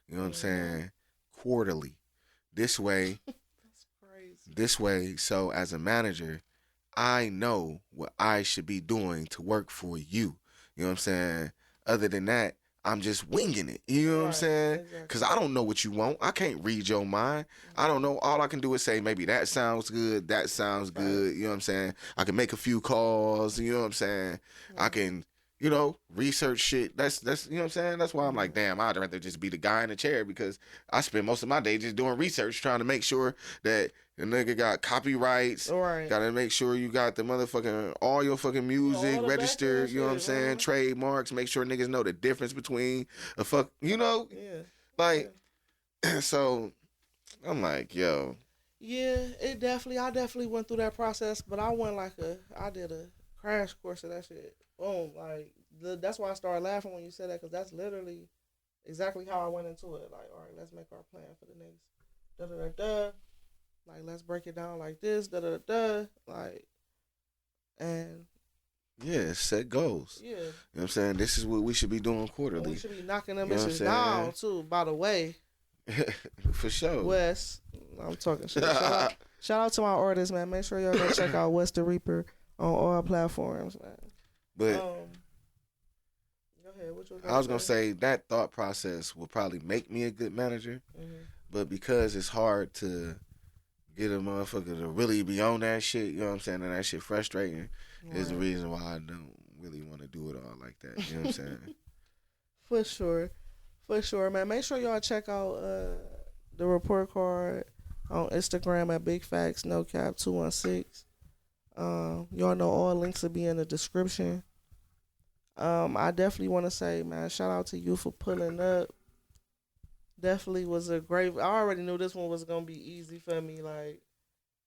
You know what I'm saying? Quarterly. This way, that's crazy. This way, so as a manager, I know what I should be doing to work for you. You know what I'm saying? Other than that, I'm just winging it. You know what I'm saying? Because I don't know what you want. I can't read your mind. I don't know. All I can do is say, maybe that sounds good. That sounds good. You know what I'm saying? I can make a few calls. You know what I'm saying? I can, research shit. That's you know what I'm saying? That's why I'm like, damn, I'd rather just be the guy in the chair, because I spend most of my day just doing research, trying to make sure that the nigga got copyrights. Right. Gotta make sure you got the motherfucking, all your fucking music registered, you know what I'm saying? Trademarks, make sure niggas know the difference between Yeah. Like, so I'm like, yo. Yeah, I definitely went through that process, but I did a crash course of that shit. Boom, like that's why I started laughing when you said that, because that's literally exactly how I went into it. Like, all right, let's make our plan for the next da da da da. Like, let's break it down like this, da da da. Like, and Yeah, set goals. yeah, You know what I'm saying? This is what we should be doing and we quarterly. should be knocking them You know what I'm bitches down saying? too. By the way, For sure. Wes, I'm talking shit. Shout out to my artists, man. Make sure y'all go check out Wes the Reaper on all platforms, man. But Go ahead. What you I was gonna say that thought process will probably make me a good manager, but because it's hard to get a motherfucker to really be on that shit, you know what I'm saying, and that shit frustrating, is the reason why I don't really want to do it all like that. You know what I'm saying? For sure, man. Make sure y'all check out the report card on Instagram at Big Facts No Cap 216. Y'all know all links will be in the description. I definitely want to say, man, shout out to you for pulling up. Definitely was a great. I already knew this one was gonna be easy for me. Like,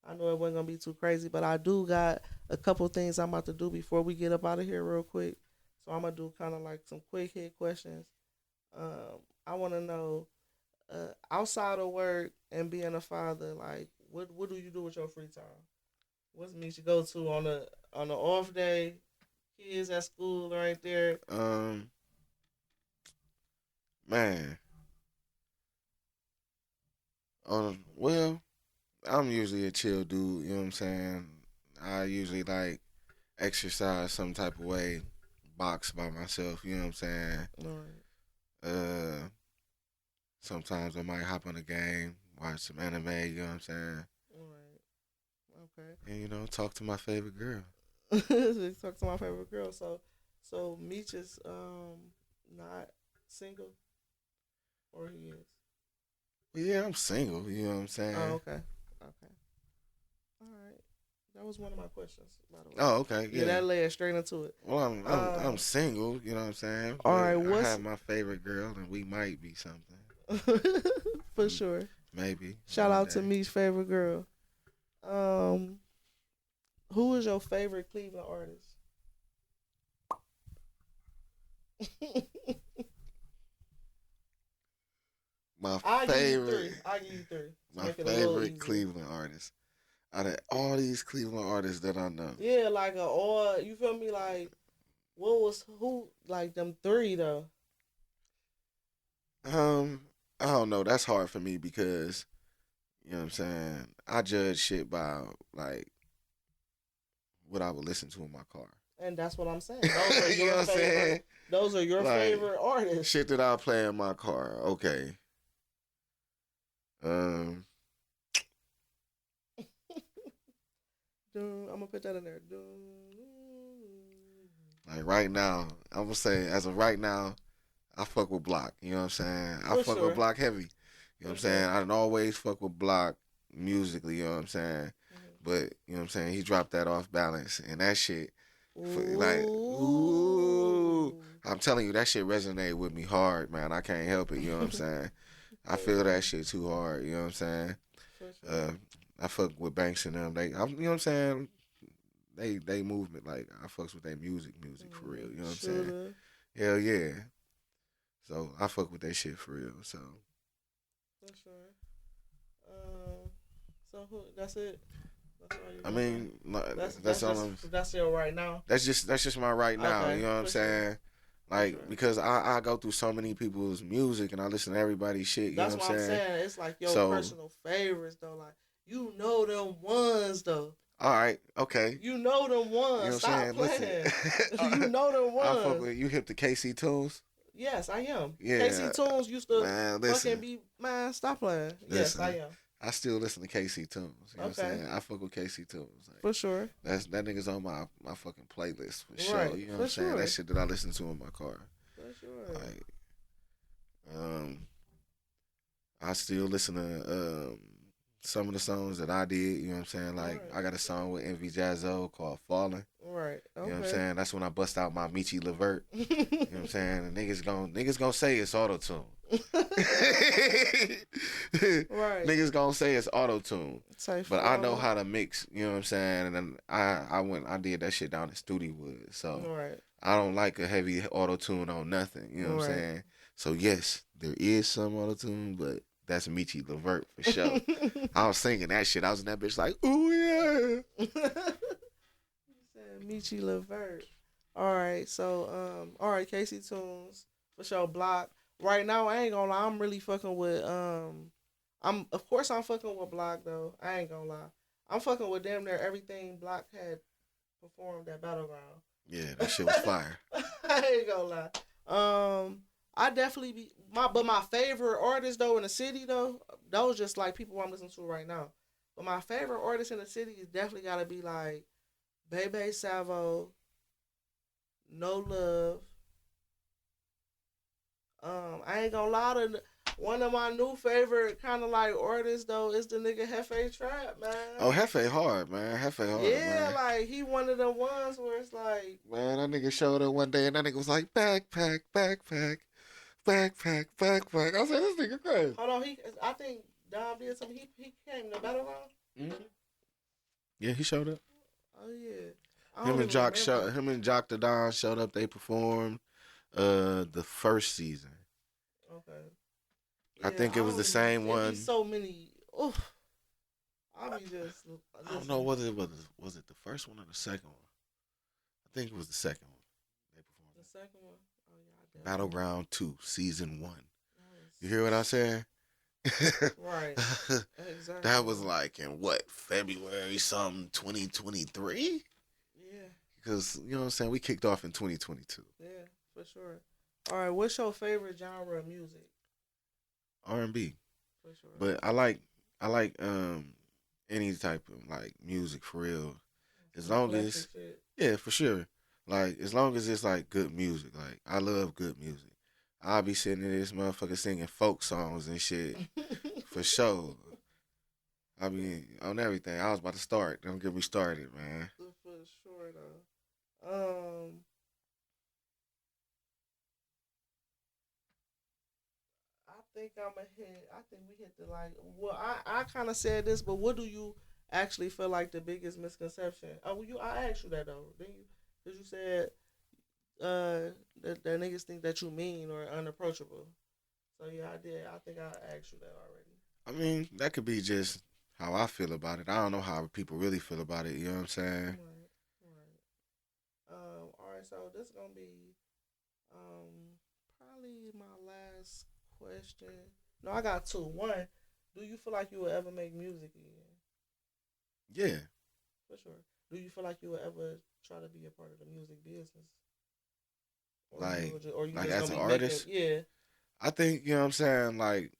I knew it wasn't gonna be too crazy, but I do got a couple things I'm about to do before we get up out of here real quick. So I'm gonna do kind of like some quick hit questions. I want to know, outside of work and being a father, like what do you do with your free time? What's meet you go to on the off day? Kids at school right there. Man. Well, I'm usually a chill dude. You know what I'm saying? I usually like exercise some type of way, box by myself. You know what I'm saying? Right. Sometimes I might hop on a game, watch some anime. You know what I'm saying? Right. Okay. And talk to my favorite girl. Talk to my favorite girl. So Meech is not single, or he is. Well, yeah, I'm single. You know what I'm saying? Oh, okay. All right. That was one of my questions, by the way. Oh, okay. Yeah, that led straight into it. Well, I'm single. You know what I'm saying? All right. I have my favorite girl, and we might be something. For sure. Maybe. Shout out to Meech's favorite girl. Who is your favorite Cleveland artist? I give you three. My favorite Cleveland artist. Out of all these Cleveland artists that I know. Yeah, like you feel me? Like, who like them three though? I don't know. That's hard for me because, you know what I'm saying, I judge shit by like what I would listen to in my car. And that's what I'm saying. Those are your favorite. Those are your favorite artists. Shit that I play in my car. Okay. I'm gonna put that in there. Like right now, I'm gonna say as of right now, I fuck with Block. You know what I'm saying? I fuck with Block heavy. You know what I'm saying? I done always fuck with Block musically. You know what I'm saying? But you know what I'm saying? He dropped that Off Balance, and that shit, I'm telling you, that shit resonated with me hard, man. I can't help it. You know what I'm saying? I feel that shit too hard. You know what I'm saying? I fuck with Banks and them. You know what I'm saying? They movement, like I fucks with their music for real. You know what I'm saying? Hell yeah. So I fuck with that shit for real. So. For sure. So that's it. I mean, that's all. That's your right now. That's just my right now. Okay, you know what I'm saying? Like, because I go through so many people's music and I listen to everybody's shit. You that's know what I'm saying? It's like your personal favorites though. Like, you know them ones though. All right, okay. You know them ones. You know Stop playing. You know them ones. I fuck with you. Hip to KC Tunes? Yes, I am. Yeah. KC Tunes used to fucking be stop playing. Yes, I am. I still listen to KC Tunes. You know what I'm saying? I fuck with KC Tunes. Like, for sure. That nigga's on my fucking playlist for sure. You know what I'm saying? That shit that I listen to in my car. For sure. Like, I still listen to some of the songs that I did, you know what I'm saying? Like, I got a song with Envy Jazzo called Falling. Right. Okay. You know what I'm saying? That's when I bust out my Meechdashredda. You know what I'm saying? And niggas gonna say it's auto-tune. Right. Niggas gonna say it's auto-tune. But I know how to mix, you know what I'm saying? And then I did that shit down in Studiowood. So I don't like a heavy auto-tune on nothing, you know what I'm saying? So yes, there is some auto-tune, but that's Meechdashredda for sure. I was singing that shit. I was in that bitch like, ooh yeah. Meechdashredda. All right, so all right, Casey Tunes for sure. Block. Right now, I ain't gonna lie. I'm really fucking with I'm fucking with Block though. I ain't gonna lie. I'm fucking with damn near everything Block had performed at Battleground. Yeah, that shit was fire. I ain't gonna lie. I definitely but my favorite artist though in the city though, those just like people I'm listening to right now. But my favorite artist in the city is definitely gotta be like Bebe Savo, No Love. I ain't gonna lie to one of my new favorite kind of like artists though is the nigga Hefe Trap, man. Oh, Hefe hard, man. Hefe hard, yeah, man. Like he one of them ones where it's like, man, that nigga showed up one day and that nigga was like backpack. I was like, this nigga crazy. Hold on, I think Dom did something. He came to Battleground. Mm-hmm. Yeah, he showed up. Oh yeah. Him and Jock the Don showed up. They performed the first season. Okay. Yeah, I think it was the same one. So many. Oof. I don't know whether it was it the first one or the second one. I think it was the second one. They performed. The second one. Oh yeah. Battleground 2, season 1. You hear what I'm saying? Right. Exactly. That was like in what, February something 2023? Yeah. Because you know what I'm saying, we kicked off in 2022. Yeah, for sure. All right, what's your favorite genre of music? R&B. For sure. But I like any type of like music for real. As long as yeah, for sure. Like as long as it's like good music. Like I love good music. I'll be sitting in this motherfucker singing folk songs and shit. For sure. I mean, on everything. I was about to start. Don't get me started, man. For sure though. I think we hit the like. Well, I kind of said this, but what do you actually feel like the biggest misconception? Oh, I asked you that though, didn't you? Because you said that niggas think that you mean or unapproachable. So yeah, I did. I think I asked you that already. I mean, that could be just how I feel about it. I don't know how people really feel about it. You know what I'm saying? Right. All right. So this is gonna be probably my last question. No, I got two. One, do you feel like you will ever make music again? Yeah. For sure. Do you feel like you will ever try to be a part of the music business? Or you like as an artist? Yeah. I think, you know what I'm saying, like,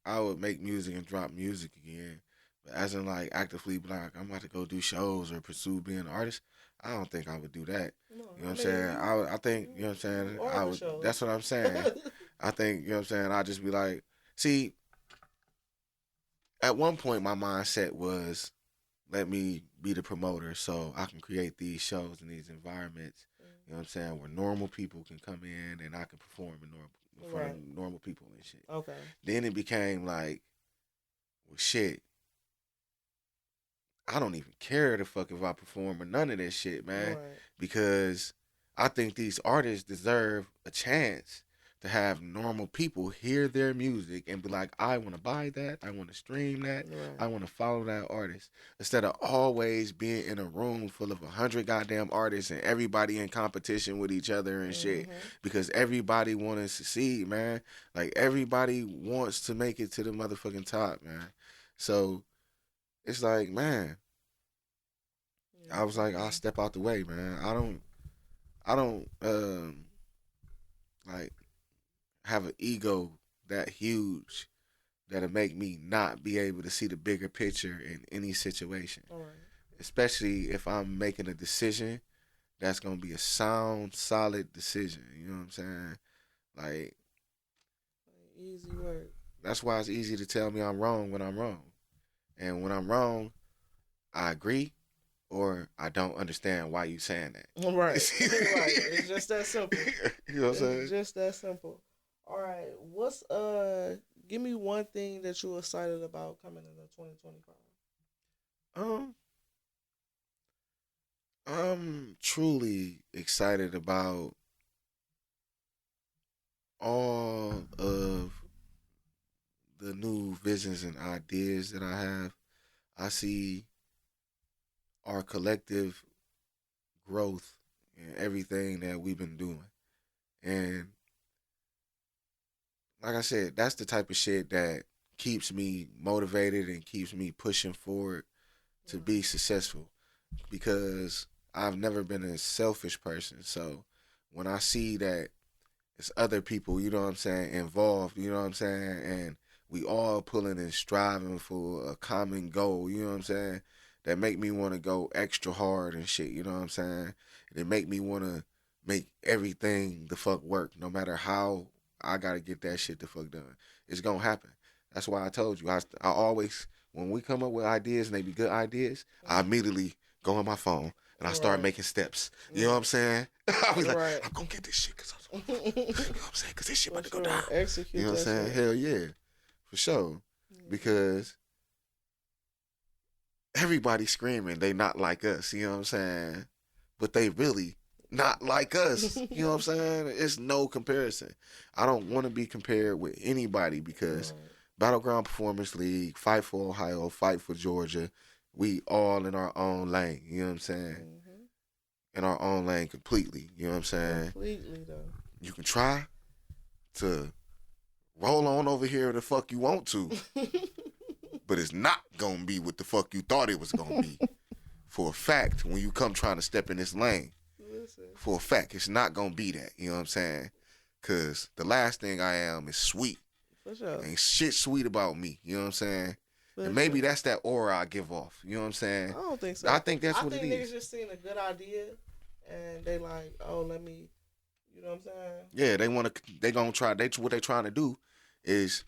I would make music and drop music again. But as in, like, actively be like, I'm about to go do shows or pursue being an artist, I don't think I would do that. No, you know what I'm saying? I think, you know what I'm saying? That's what I'm saying. I think, you know what I'm saying? I'd just be like, see, at one point my mindset was, let me be the promoter so I can create these shows and these environments, you know what I'm saying, where normal people can come in and I can perform in front of normal people and shit. Okay. Then it became like, well, shit, I don't even care the fuck if I perform or none of this shit, man. Right. Because I think these artists deserve a chance to have normal people hear their music and be like, I want to buy that, I want to stream that, I want to follow that artist. Instead of always being in a room full of 100 goddamn artists and everybody in competition with each other and shit. Because everybody want to succeed, man. Like, everybody wants to make it to the motherfucking top, man. So, it's like, man, I was like, I'll step out the way, man. I don't like, have an ego that huge that'll make me not be able to see the bigger picture in any situation. Especially if I'm making a decision that's going to be a sound, solid decision. You know what I'm saying? Like, easy work. That's why it's easy to tell me I'm wrong when I'm wrong. And when I'm wrong, I agree, or I don't understand why you saying that. Right. Right. It's just that simple. You know what I'm saying? It's just that simple. All right. What's give me one thing that you're excited about coming into 2025. I'm truly excited about all of the new visions and ideas that I have. I see our collective growth in everything that we've been doing. And like I said, that's the type of shit that keeps me motivated and keeps me pushing forward to be successful, because I've never been a selfish person. So when I see that it's other people, you know what I'm saying, involved, you know what I'm saying, and we all pulling and striving for a common goal, you know what I'm saying, that make me want to go extra hard and shit, you know what I'm saying? It make me want to make everything the fuck work, no matter how I got to get that shit the fuck done. It's going to happen. That's why I told you, I always, when we come up with ideas and they be good ideas, I immediately go on my phone and I start making steps. You know what I'm saying? I was like, I'm going to get this shit, because you know what I'm saying? Because this shit about to go down. Execute, you know what I'm saying? Hell yeah. For sure. Because everybody screaming they not like us, you know what I'm saying? But they really not like us. You know what I'm saying? It's no comparison. I don't want to be compared with anybody, because Battleground Performance League, Fight for Ohio, Fight for Georgia, we all in our own lane, you know what I'm saying? In our own lane completely, you know what I'm saying? Completely, though. You can try to roll on over here the fuck you want to, but it's not going to be what the fuck you thought it was going to be. For a fact, when you come trying to step in this lane, for a fact, it's not going to be that, you know what I'm saying? Because the last thing I am is sweet. For sure. Ain't shit sweet about me, you know what I'm saying? And maybe that's that aura I give off, you know what I'm saying? I don't think so. I think that's what it is. I think niggas just seen a good idea, and they like, oh, let me, you know what I'm saying? Yeah, they gonna try, what they trying to do is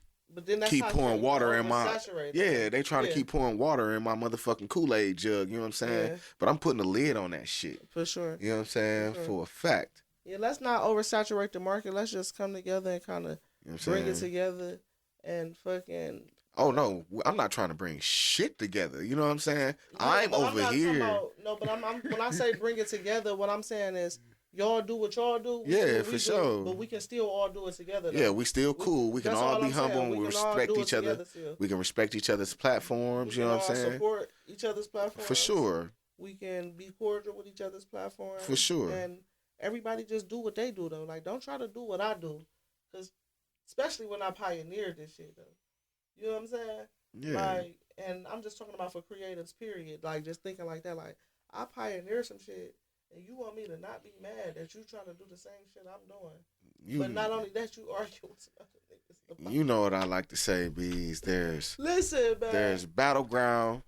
keep pouring water in my, they trying to keep pouring water in my motherfucking Kool-Aid jug, you know what I'm saying? Yeah. But I'm putting a lid on that shit. For sure. You know what I'm saying? For a fact. Yeah, let's not oversaturate the market. Let's just come together and kind of bring it together and fucking... Oh, no, I'm not trying to bring shit together. You know what I'm saying? Yeah, I'm over here. When I say bring it together, what I'm saying is y'all do what y'all do. For sure. But we can still all do it together, though. Yeah, we still cool. We can all be humble and we respect each other. We can respect each other's platforms. You know what I'm saying? Support each other's platforms. For sure. We can be cordial with each other's platforms. For sure. And everybody just do what they do, though. Like, don't try to do what I do. Because especially when I pioneered this shit, though. You know what I'm saying? Yeah. Like, and I'm just talking about for creatives, period. Like, just thinking like that. Like, I pioneered some shit, and you want me to not be mad that you trying to do the same shit I'm doing. But not only that, you argue with some other niggas. You know what I like to say, Beeze. Listen, man. There's Battleground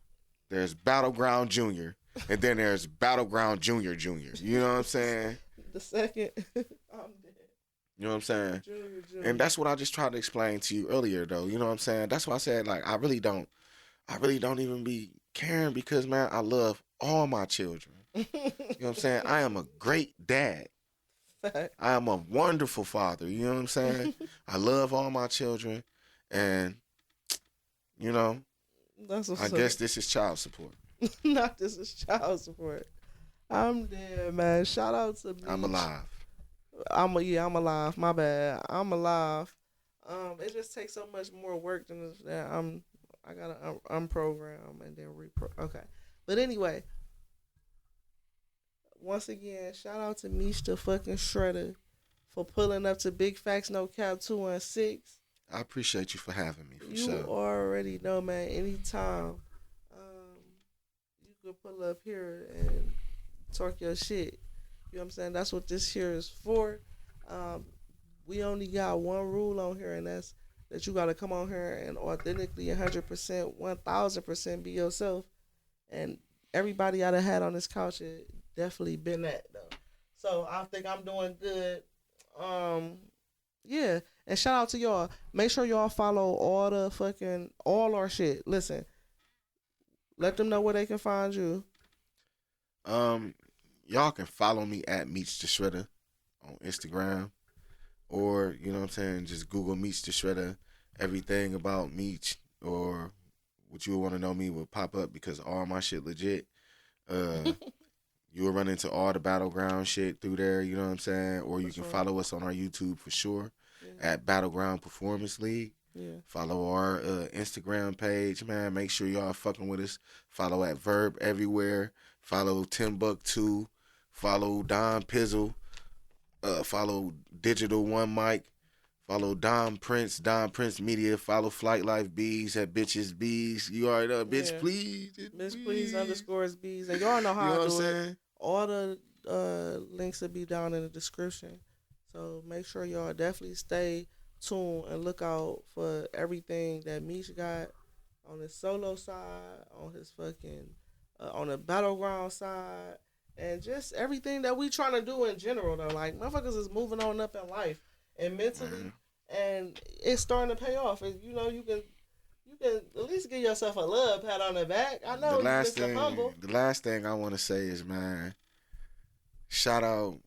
Junior, and then there's Battleground Junior. You know what I'm saying? The second, I'm dead. You know what I'm saying? Junior. And that's what I just tried to explain to you earlier, though. You know what I'm saying? That's why I said, like, I really don't even be caring, because, man, I love all my children. You know what I'm saying? I am a great dad. I am a wonderful father. You know what I'm saying? I love all my children. And, you know, I guess this is child support. This is child support. I'm dead, man. Shout out to Beeze. I'm alive. I'm alive. My bad. I'm alive. It just takes so much more work than that. I gotta unprogram and then Okay, but anyway, once again, shout out to Meechdashredda for pulling up to Big Facts No Cap 216. I appreciate you for having me. You already know, man. Anytime, you could pull up here and talk your shit. You know what I'm saying? That's what this here is for. We only got one rule on here, and that's that you got to come on here and authentically 100%, 1000% be yourself. And everybody I done had on this couch had definitely been that, though. So I think I'm doing good. Yeah. And shout out to y'all. Make sure y'all follow all our shit. Listen, let them know where they can find you. Y'all can follow me at Meechdashredda on Instagram, or you know what I'm saying, just Google Meechdashredda. Everything about Meech or what you want to know me will pop up because all my shit legit. You will run into all the Battleground shit through there, you know what I'm saying? Or you can follow us on our YouTube for sure at Battleground Performance League. Yeah. Follow our Instagram page, man. Make sure y'all fucking with us. Follow at Verb everywhere. Follow Timbuktu. Follow Don Pizzle. Follow Digital One Mic. Follow Don Prince Media. Follow Flight Life Beeze at Bitches Beeze. You already know, bitch, please. Bitch, please _ Beeze. And y'all know how to do it. All the links will be down in the description. So make sure y'all definitely stay tuned and look out for everything that Meech got on his solo side, on his fucking, on the Battleground side, and just everything that we trying to do in general, though. Like, motherfuckers is moving on up in life and mentally, and it's starting to pay off. And, you know, you can at least give yourself a love pat on the back. I know you're humble. The last thing I want to say is, man, shout out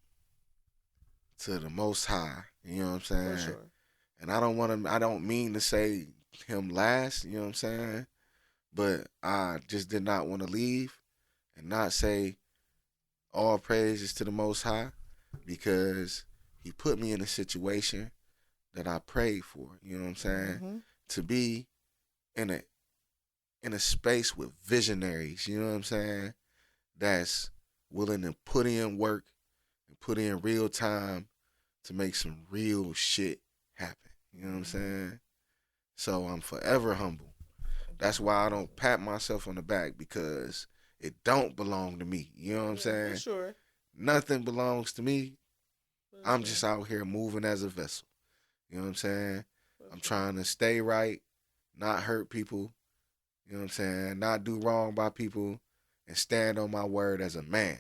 to the Most High. You know what I'm saying? For sure. And I don't mean to say him last, you know what I'm saying? But I just did not want to leave and not say all praises to the Most High because he put me in a situation that I prayed for, you know what I'm saying? Mm-hmm. To be in a space with visionaries, you know what I'm saying? That's willing to put in work and put in real time to make some real shit happen. You know what I'm saying? So I'm forever humble. That's why I don't pat myself on the back because it don't belong to me. You know what I'm saying? For sure. Nothing belongs to me. I'm just out here moving as a vessel. You know what I'm saying? I'm trying to stay right, not hurt people. You know what I'm saying? Not do wrong by people and stand on my word as a man.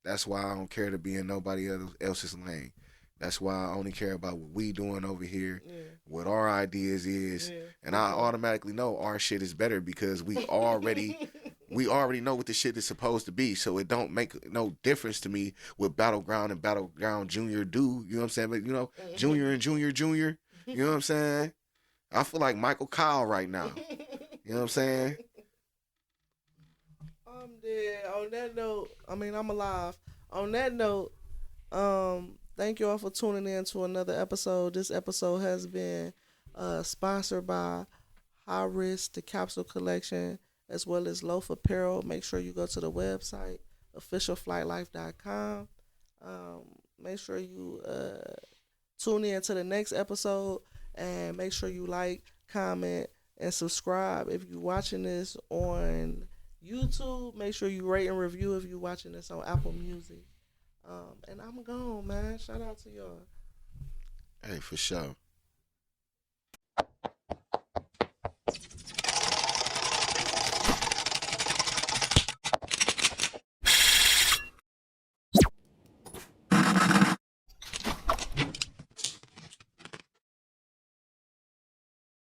That's why I don't care to be in nobody else's lane. That's why I only care about what we doing over here, what our ideas is, and I automatically know our shit is better because we already know what the shit is supposed to be. So it don't make no difference to me what Battleground and Battleground Junior do. You know what I'm saying? But you know, Junior and Junior. You know what I'm saying? I feel like Michael Kyle right now. You know what I'm saying? I'm dead. On that note, I mean, I'm alive. On that note, thank you all for tuning in to another episode. This episode has been sponsored by High Risk, the Capsule Collection, as well as Loaf Apparel. Make sure you go to the website, officialflightlife.com. Make sure you tune in to the next episode, and make sure you like, comment, and subscribe. If you're watching this on YouTube, make sure you rate and review if you're watching this on Apple Music. And I'm gone, man. Shout out to y'all. Hey, for sure.